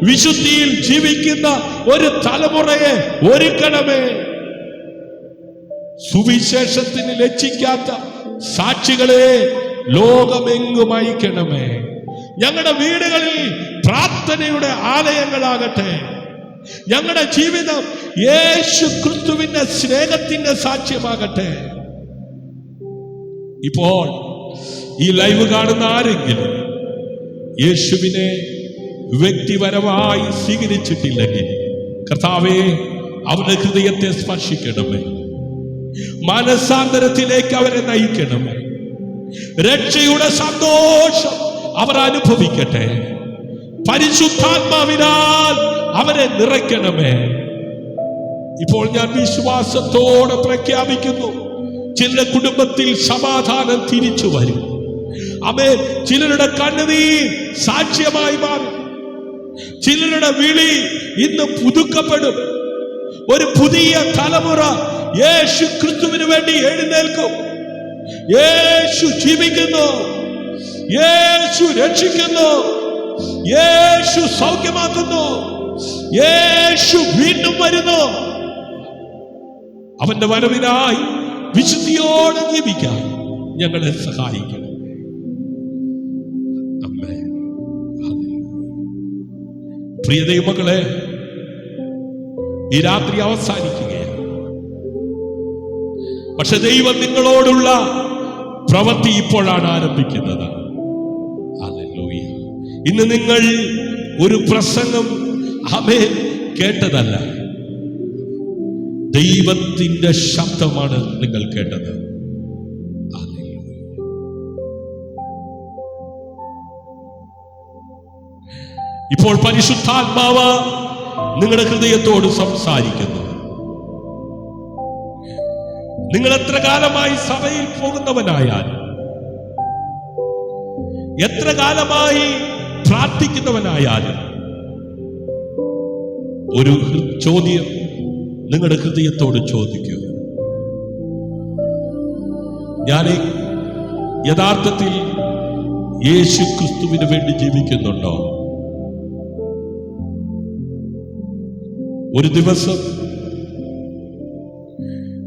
വിശുദ്ധിയിൽ ജീവിക്കുന്ന ഒരു തലമുറയെ ഒരുക്കണമേ. സുവിശേഷത്തിന് ലജ്ജിക്കാത്ത സാക്ഷികളെ ലോകമെങ്ങും അയക്കണമേ. ഞങ്ങളുടെ വീടുകളിൽ പ്രാർത്ഥനയുടെ ആലയങ്ങളാകട്ടെ. ഞങ്ങളുടെ ജീവിതം യേശു ക്രിസ്തുവിന്റെ സ്നേഹത്തിന്റെ സാക്ഷ്യമാകട്ടെ. ഇപ്പോൾ ഈ ലൈവ് കാണുന്ന ആരെങ്കിലും യേശുവിനെ വ്യക്തിപരമായി സ്വീകരിച്ചിട്ടില്ലെങ്കിൽ കർത്താവേ, അവരുടെ ഹൃദയത്തെ സ്പർശിക്കണമേ. മനസാന്തരത്തിലേക്ക് അവരെ നയിക്കണമേ. രക്ഷയുടെ സന്തോഷം അവർ അനുഭവിക്കട്ടെ. പരിശുദ്ധാത്മാവിനാൽ അവരെ നിറയ്ക്കണമേ. ഇപ്പോൾ ഞാൻ വിശ്വാസത്തോടെ പ്രഖ്യാപിക്കുന്നു, ചിലരുടെ കുടുംബത്തിൽ സമാധാനം തിരിച്ചു വരും. ആമേൻ. ചിലരുടെ കണ്ണുനീർ സാക്ഷ്യമായി മാറും. ചിലരുടെ വിളി ഇന്ന് പുതുക്കപ്പെടും. ഒരു പുതിയ തലമുറ യേശു ക്രിസ്തുവിന് വേണ്ടി എഴുന്നേൽക്കും. യേശു ജീവിക്കുന്നു, യേശു രക്ഷിക്കുന്നു, യേശു സൗഖ്യമാക്കുന്നു, യേശു വീണ്ടും വരുന്നു. അവന്റെ വരവിനായി വിശുദ്ധിയോടെ ജീവിക്കാൻ ഞങ്ങളെ സഹായിക്കണം. പ്രിയ ദൈവമക്കളെ, ഈ രാത്രി അവസാനിക്കുകയാണ്. പക്ഷെ ദൈവം നിങ്ങളോടുള്ള പ്രവൃത്തി ഇപ്പോഴാണ് ആരംഭിക്കുന്നത്. ഹല്ലേലൂയ. ഇന്ന് നിങ്ങൾ ഒരു പ്രസംഗം ആമേൻ കേട്ടതല്ല, ദൈവത്തിന്റെ ശബ്ദമാണ് നിങ്ങൾ കേട്ടത്. ഇപ്പോൾ പരിശുദ്ധാത്മാവ് നിങ്ങളുടെ ഹൃദയത്തോട് സംസാരിക്കുന്നു. നിങ്ങൾ എത്ര കാലമായി സഭയിൽ പോകുന്നവനായാൽ, എത്ര കാലമായി പ്രാർത്ഥിക്കുന്നവനായാലും, ഒരു ചോദ്യം നിങ്ങളുടെ ഹൃദയത്തോട് ചോദിക്കൂ. ഞാൻ യഥാർത്ഥത്തിൽ യേശു ക്രിസ്തുവിന് വേണ്ടി ജീവിക്കുന്നുണ്ടോ? ഒരു ദിവസം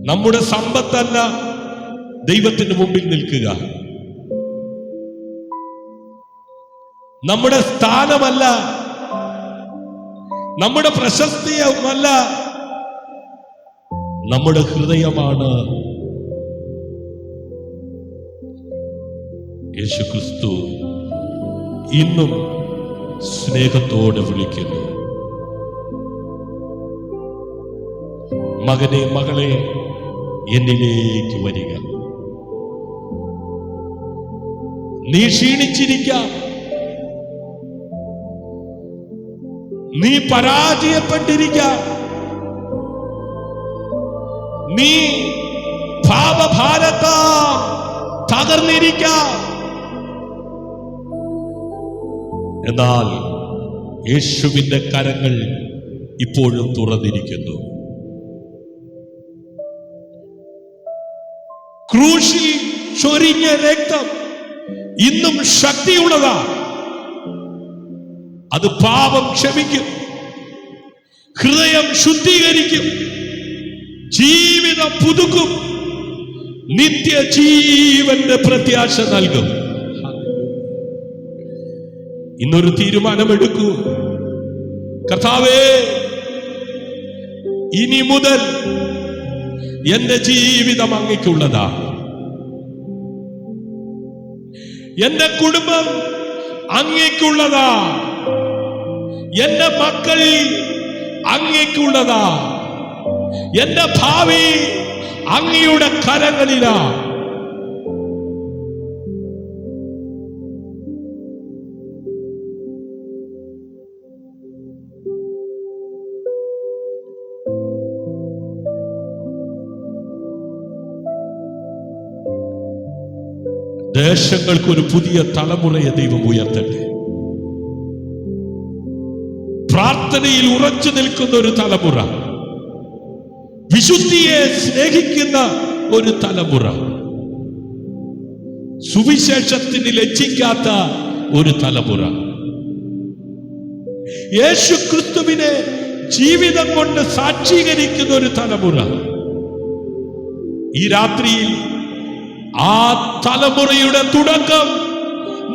നമ്മുടെ സമ്പത്തല്ല ദൈവത്തിന് മുമ്പിൽ നിൽക്കുക, നമ്മുടെ സ്ഥാനമല്ല, നമ്മുടെ പ്രശസ്തിയുമല്ല, നമ്മുടെ ഹൃദയമാണ് യേശു ക്രിസ്തു ഇന്നും സ്നേഹത്തോടെ വിളിക്കുന്നു. മകനെ, മകളെ, എന്നിലേക്ക് വരിക. നീ ക്ഷീണിച്ചിരിക്കാം, നീ പരാജയപ്പെട്ടിരിക്കാം, നീ പാപഭാരത്താൽ തകർന്നിരിക്കാം. എന്നാൽ യേശുവിന്റെ കരങ്ങൾ ഇപ്പോഴും തുറന്നിരിക്കുന്നു. ക്രൂശിൽ ചൊരിഞ്ഞ രക്തം ഇന്നും ശക്തിയുള്ളതാ. അത് പാപം ക്ഷമിക്കും, ഹൃദയം ശുദ്ധീകരിക്കും, ജീവിതം പുതുക്കും, നിത്യജീവന്റെ പ്രത്യാശ നൽകും. ഇന്നൊരു തീരുമാനമെടുക്കൂ. കർത്താവേ, ഇനി മുതൽ എന്റെ ജീവിതം അങ്ങയ്ക്കുള്ളതാ. എന്റെ കുടുംബം അങ്ങയ്ക്കുള്ളതാ. എന്റെ മക്കൾ അങ്ങയ്ക്കുള്ളതാ. എന്റെ ഭാവി അങ്ങയുടെ കരങ്ങളിലാ. ദേശങ്ങൾക്ക് ഒരു പുതിയ തലമുറയെ ദൈവം ഉയർത്തട്ടെ. പ്രാർത്ഥനയിൽ ഉറച്ചു നിൽക്കുന്ന ഒരു തലമുറ, വിശുദ്ധിയെ സ്നേഹിക്കുന്ന ഒരു തലമുറ, സുവിശേഷത്തിന് ലജ്ജിക്കാത്ത ഒരു തലമുറ, യേശു ക്രിസ്തുവിനെ ജീവിതം കൊണ്ട് സാക്ഷീകരിക്കുന്ന ഒരു തലമുറ. ഈ രാത്രിയിൽ ആ തലമുറയുടെ തുടക്കം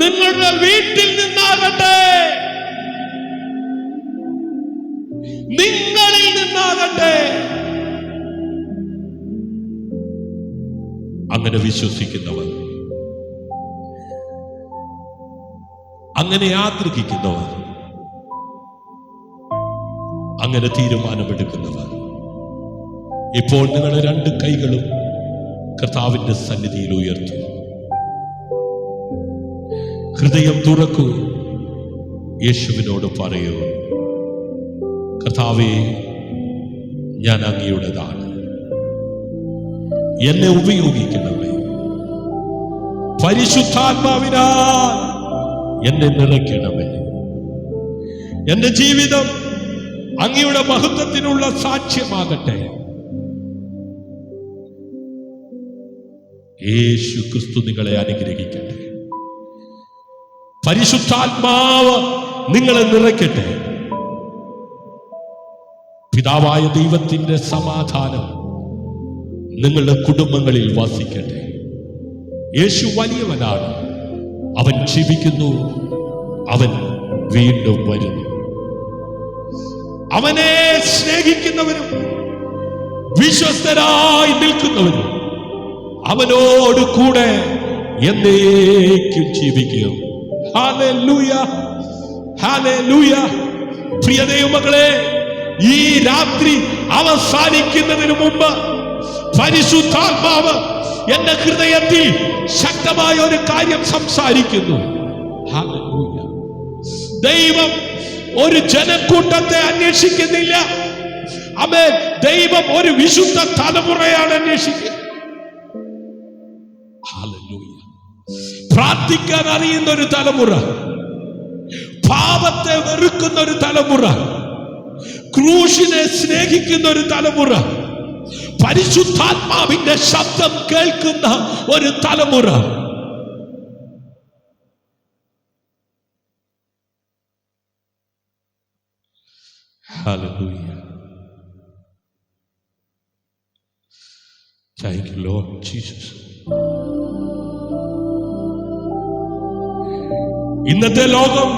നിങ്ങളുടെ വീട്ടിൽ നിന്നാകട്ടെ, നിങ്ങളിൽ നിന്നാകട്ടെ. അങ്ങനെ വിശ്വസിക്കുന്നവർ, അങ്ങനെ ആഗ്രഹിക്കുന്നവർ, അങ്ങനെ തീരുമാനമെടുക്കുന്നവർ, ഇപ്പോൾ നിങ്ങളുടെ രണ്ട് കൈകളും കർത്താവിന്റെ സന്നിധിയിൽ ഉയർത്തും. ഹൃദയം തുറക്കൂ, യേശുവിനോട് പറയൂ, കർത്താവേ, ഞാൻ അങ്ങയുടേതാണ്, എന്നെ ഉപയോഗിക്കണമേ. പരിശുദ്ധാത്മാവിനാൽ എന്നെ നിറയ്ക്കണമേ. എന്റെ ജീവിതം അങ്ങയുടെ മഹത്വത്തിനുള്ള സാക്ഷ്യമാകട്ടെ. യേശു ക്രിസ്തു നിങ്ങളെ അനുഗ്രഹിക്കട്ടെ. പരിശുദ്ധാത്മാവ് നിങ്ങളെ നിറയ്ക്കട്ടെ. പിതാവായ ദൈവത്തിന്റെ സമാധാനം നിങ്ങളുടെ കുടുംബങ്ങളിൽ വസിക്കട്ടെ. യേശു വലിയവനാണ്, അവൻ ജീവിക്കുന്നു, അവൻ വീണ്ടും വരുന്നു. അവനെ സ്നേഹിക്കുന്നവരും വിശ്വസ്തരായി നിൽക്കുന്നവരും അവനോട് കൂടെ എന്നേക്കും ജീവിക്കും. Hallelujah, hallelujah. പ്രിയ ദൈവമക്കളെ, ഈ രാത്രി അവസാനിക്കുന്നതിന് മുമ്പ് പരിശുദ്ധാത്മാവ് എന്റെ ഹൃദയത്തിൽ ശക്തമായ ഒരു കാര്യം സംസാരിക്കുന്നു. ഹല്ലേലൂയ. ദൈവം ഒരു ജനക്കൂട്ടത്തെ അന്വേഷിക്കുന്നില്ല. ആമേൻ. ദൈവം ഒരു വിശുദ്ധ തലമുറയാണ് അന്വേഷിക്കുന്നത്. ഹല്ലേലൂയ. പ്രാർത്ഥിക്കാൻ അറിയുന്ന ഒരു തലമുറ, പാപത്തെ വെറുക്കുന്ന ഒരു തലമുറ, ക്രൂശിനെ സ്നേഹിക്കുന്ന ഒരു തലമുറ, പരിശുദ്ധാത്മാവിന്റെ ശബ്ദം കേൾക്കുന്ന ഒരു തലമുറ. Hallelujah. Thank you, Lord Jesus. ഇന്നത്തെ ലോകം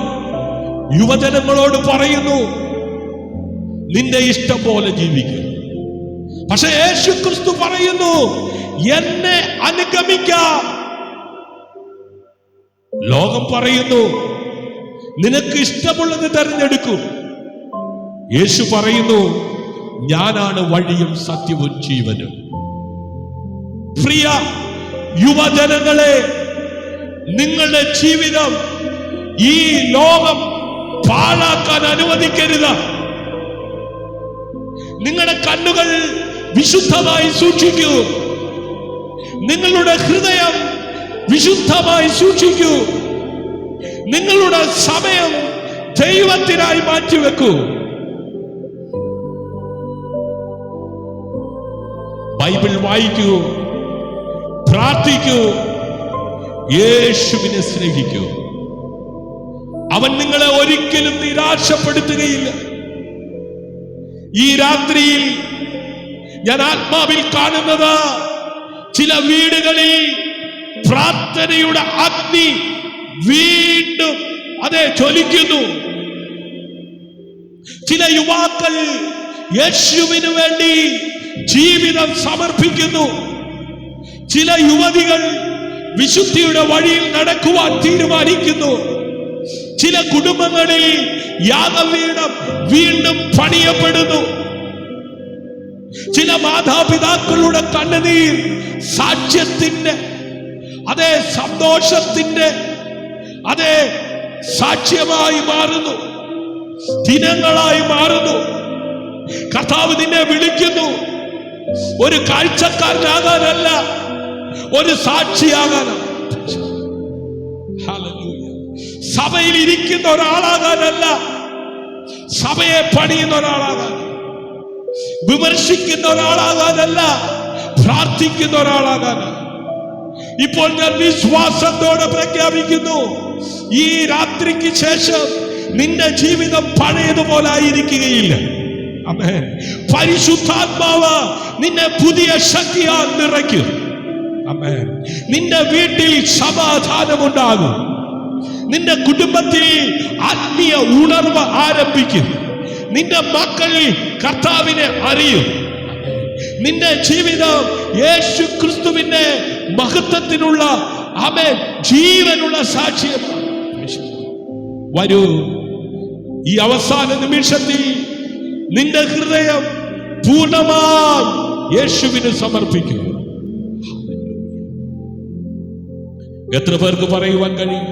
യുവജനങ്ങളോട് പറയുന്നു, നിന്റെ ഇഷ്ടം പോലെ ജീവിക്കും. പക്ഷെ യേശു ക്രിസ്തു പറയുന്നു, എന്നെ അനുഗമിക്കാം. ലോകം പറയുന്നു, നിനക്ക് ഇഷ്ടമുള്ളത് തെരഞ്ഞെടുക്കൂ. യേശു പറയുന്നു, ഞാനാണ് വഴിയും സത്യവും ജീവനും. പ്രിയ യുവജനങ്ങളെ, നിങ്ങളുടെ ജീവിതം ഈ ലോകം പാഴാക്കാൻ അനുവദിക്കരുത്. നിങ്ങളുടെ കണ്ണുകൾ വിശുദ്ധമായി സൂക്ഷിക്കൂ. നിങ്ങളുടെ ഹൃദയം വിശുദ്ധമായി സൂക്ഷിക്കൂ. നിങ്ങളുടെ സമയം ദൈവത്തിനായി മാറ്റിവെക്കൂ. ബൈബിൾ വായിക്കൂ, പ്രാർത്ഥിക്കൂ, യേശുവിനെ സ്നേഹിക്കൂ. അവൻ നിങ്ങളെ ഒരിക്കലും നിരാശപ്പെടുത്തുകയില്ല. ഈ രാത്രിയിൽ ഞാൻ ആത്മാവിൽ കാണുന്നത്, ചില വീടുകളിൽ പ്രാർത്ഥനയുടെ അഗ്നി വീണ്ടും ജ്വലിക്കുന്നു. ചില യുവാക്കൾ യേശുവിനു വേണ്ടി ജീവിതം സമർപ്പിക്കുന്നു. ചില യുവതികൾ വിശുദ്ധിയുടെ വഴിയിൽ നടക്കുവാൻ തീരുമാനിക്കുന്നു. ചില കുടുംബങ്ങളിൽ യാഗപീഠം വീണ്ടും പണിയപ്പെടുന്നു. ചില മാതാപിതാക്കളുടെ കണ്ണുനീർ സാക്ഷ്യത്തിന്റെ, സന്തോഷത്തിന്റെ സാക്ഷ്യമായി മാറുന്നു, ദിനങ്ങളായി മാറുന്നു. കർത്താവ് നിന്നെ വിളിക്കുന്നു, ഒരു കാഴ്ചക്കാരനാകാനല്ല, ഒരു സാക്ഷിയാകാനാണ്. സഭയിൽ ഇരിക്കുന്ന ഒരാളാകാനല്ല, സഭയെ പണിയുന്ന ഒരാളാകാൻ. വിമർശിക്കുന്ന ഒരാളാകാനല്ല, പ്രാർത്ഥിക്കുന്ന ഒരാളാകാനാണ്. ഇപ്പോൾ ഞാൻ വിശ്വാസത്തോടെ പ്രഖ്യാപിക്കുന്നു, ഈ രാത്രിക്ക് ശേഷം നിന്റെ ജീവിതം പഴയതുപോലെ ആയിരിക്കുകയില്ല. ആമേൻ. പരിശുദ്ധാത്മാവ് നിന്നെ പുതിയ ശക്തിയാൽ നിറയ്ക്കും. ആമേൻ. നിന്റെ വീട്ടിൽ സമാധാനമുണ്ടാകും. നിന്റെ കുടുംബത്തിൽ ആത്മീയ ഉണർവ് ആരംഭിക്കും. നിന്റെ മക്കളിൽ കർത്താവിനെ അറിയും. നിന്റെ ജീവിതം യേശു ക്രിസ്തുവിന്റെ മഹത്വത്തിനുള്ള ആമേൻ ജീവനുള്ള സാക്ഷ്യമാണ്. വരൂ, ഈ അവസാന നിമിഷത്തിൽ നിന്റെ ഹൃദയം പൂർണ്ണമായി യേശുവിന് സമർപ്പിക്കും. എത്ര പേർക്ക് പറയുവാൻ കഴിയും,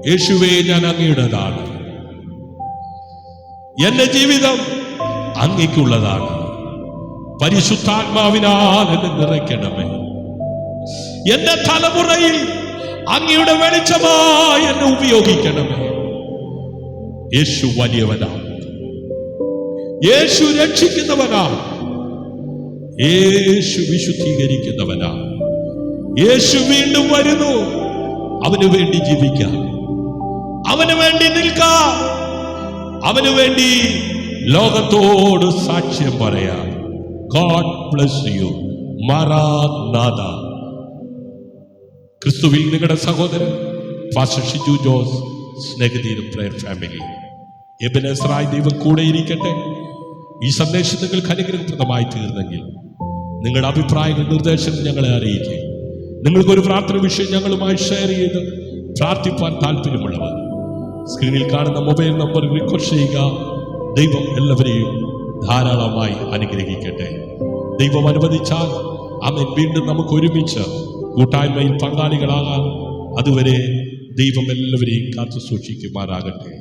യേശുവേ ഞാൻ അങ്ങയുടേതാണ്, എന്റെ ജീവിതം അങ്ങയ്ക്കുള്ളതാണ്, പരിശുദ്ധാത്മാവിനാൽ എന്നെ നിറയ്ക്കണമേ, എന്റെ തലമുറയിൽ അങ്ങയുടെ വെളിച്ചമായി എന്നെ ഉപയോഗിക്കണമേ. യേശു വലിയവനാണ്, യേശു രക്ഷിക്കുന്നവനാണ്, യേശു വിശുദ്ധീകരിക്കുന്നവനാണ്. യേശു വീണ്ടും വരുന്നു. അവന് വേണ്ടി ജീവിക്കാം, അവന് വേണ്ടി നിൽക്കാം, അവന് വേണ്ടി ലോകത്തോട് സാക്ഷ്യം പറയാം. God bless you. മറാനാഥ. ക്രിസ്തുവിൽ നിങ്ങളുടെ സഹോദരൻ പാസ്റ്റർ ഷിജു ജോസ്, സ്നേഹതീരം പ്രയർ ഫാമിലി. എബനേസറായി ദൈവം കൂടെ ഇരിക്കട്ടെ. ഈ സന്ദേശം നിങ്ങൾക്ക് അനുഗ്രഹപ്രദമായി തീർന്നെങ്കിൽ നിങ്ങളുടെ അഭിപ്രായങ്ങൾ, നിർദ്ദേശങ്ങൾ ഞങ്ങളെ അറിയിക്കുക. നിങ്ങൾക്കൊരു പ്രാർത്ഥന വിഷയം ഞങ്ങളുമായി ഷെയർ ചെയ്ത് പ്രാർത്ഥിപ്പാൻ താല്പര്യമുള്ളവർ സ്ക്രീനിൽ കാണുന്ന മൊബൈൽ നമ്പർ റിക്വസ്റ്റ് ചെയ്യുക. ദൈവം എല്ലാവരെയും ധാരാളമായി അനുഗ്രഹിക്കട്ടെ. ദൈവം അനുവദിച്ചാൽ ആമേൻ വീണ്ടും നമുക്ക് ഒരുമിച്ച് കൂട്ടായ്മയിൽ പങ്കാളികളാകാം. അതുവരെ ദൈവം എല്ലാവരെയും കാത്തു സൂക്ഷിക്കുമാറാകട്ടെ.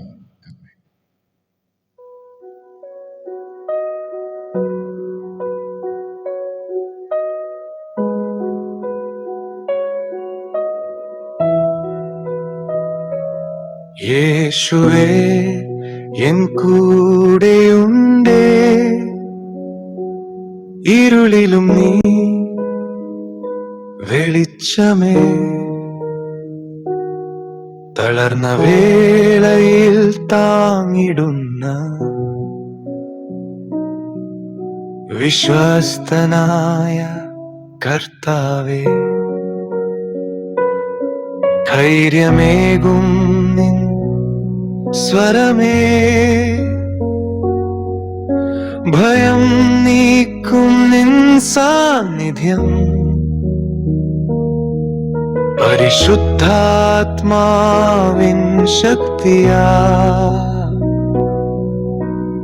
യേശുവേ എൻ കൂടെയുണ്ടേ, ഇരുളിലും നീ വെളിച്ചമേ, തളർന്ന വേളയിൽ താങ്ങിടുന്ന വിശ്വസ്തനായ കർത്താവേ, ധൈര്യമേകും നിൻ സ്വരമേ, ഭയം നീക്കും നിൻ സാന്നിധ്യം, പരിശുദ്ധാത്മാവിൻ ശക്തിയാ,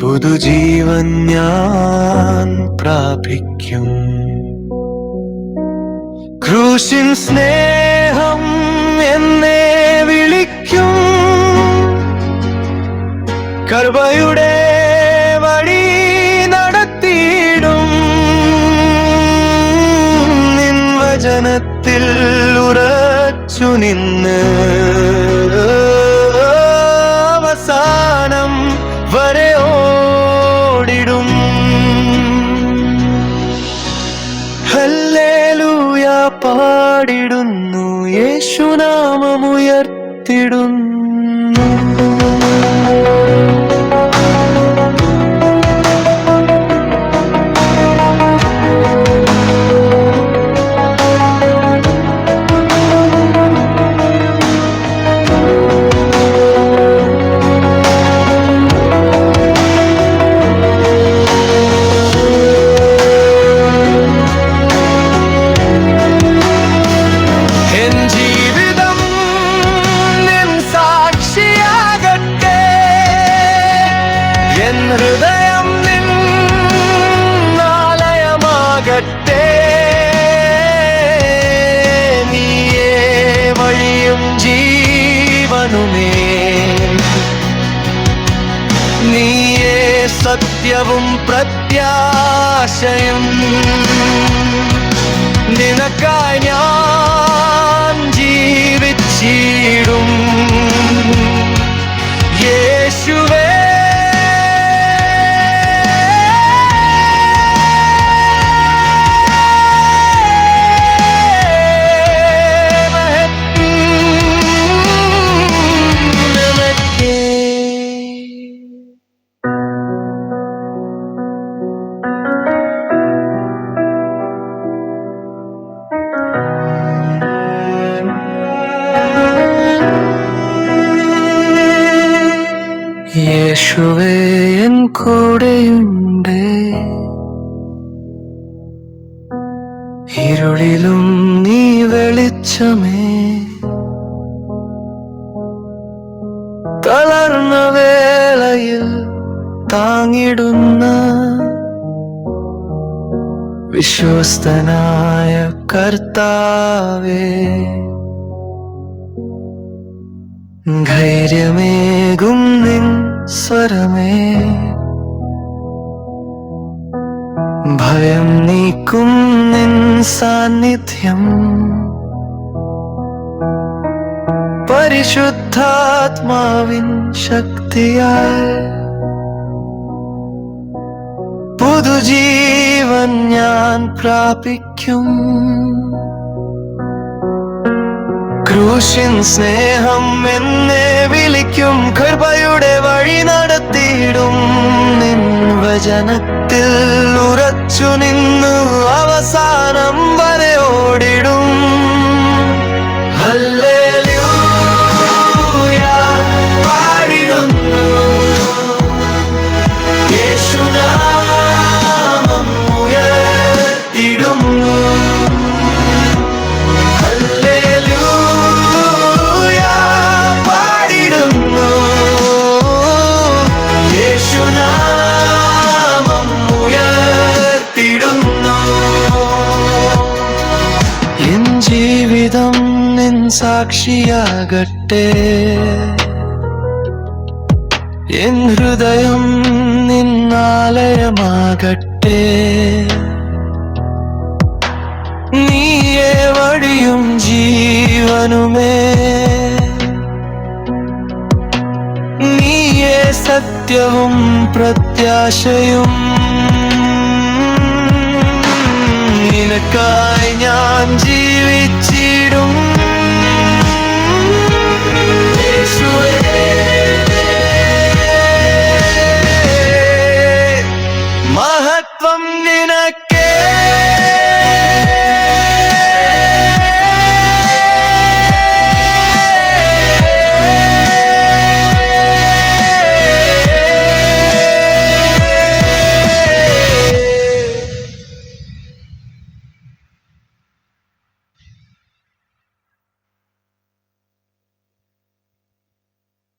പുതുജീവൻ ഞാൻ പ്രാപിക്കും. ക്രൂശിൻ സ്നേഹം എന്നെ വിളിക്കും, കർബയുടെ വഴി നടത്തിയിടും, നിൻ വചനത്തിൽ ഉറച്ചു നിന്ന് അവസാനം വരെ ഓടിടും. ഹല്ലേലൂയ പാടിടുന്നു, യേശുനാമമുയർത്തിടുന്നു. ഹൃദയം നിൻ ആലയമാകട്ടെ, നീയേ വഴിയും ജീവനുമേ, നീയേ സത്യവും പ്രത്യാശയും, നിനക്കായി ഞാൻ ജീവിച്ചിടും. യേശുവേ കൂടെയുണ്ട്. ഇരുളിലും നീ വെളിച്ചമേ, തളർന്ന വേളയിൽ താങ്ങിടുന്ന വിശ്വസ്തനായ കർത്താവേ, ധൈര്യമേകും നിൻ സ്വരമേ, ഭയം നീക്കും നിൻ സാന്നിധ്യം, പരിശുദ്ധാത്മാവിൻ ശക്തിയാൽ പുതുജീവൻ ഞാൻ പ്രാപിക്കും. ക്രൂശിൻ സ്നേഹം എന്നെ വിളിക്കും, കൃപയുടെ വഴി നടത്തിയിടും. നിൻ വചനത്തിൽ ഉറച്ചു നിന്നു അവസാനം വരെ ഓടിടും. ഹല്ലേലൂയ പാടിടുന്നു, യേശുനാമം ഉയർത്തിടുന്നു. ഹല്ലേലൂയ പാടിടുന്നു, യേശുനാമം ഉയർത്തിടുന്നു. എൻ ജീവിതം നിൻ സാക്ഷിയാകട്ടെ, എൻ ഹൃദയം നിന്നാലയമാകട്ടെ. നീയേ വഴിയും ജീവനുമേ, നീയേ സത്യവും പ്രത്യാശയും. നിനക്കായി ഞാൻ ജീവിച്ച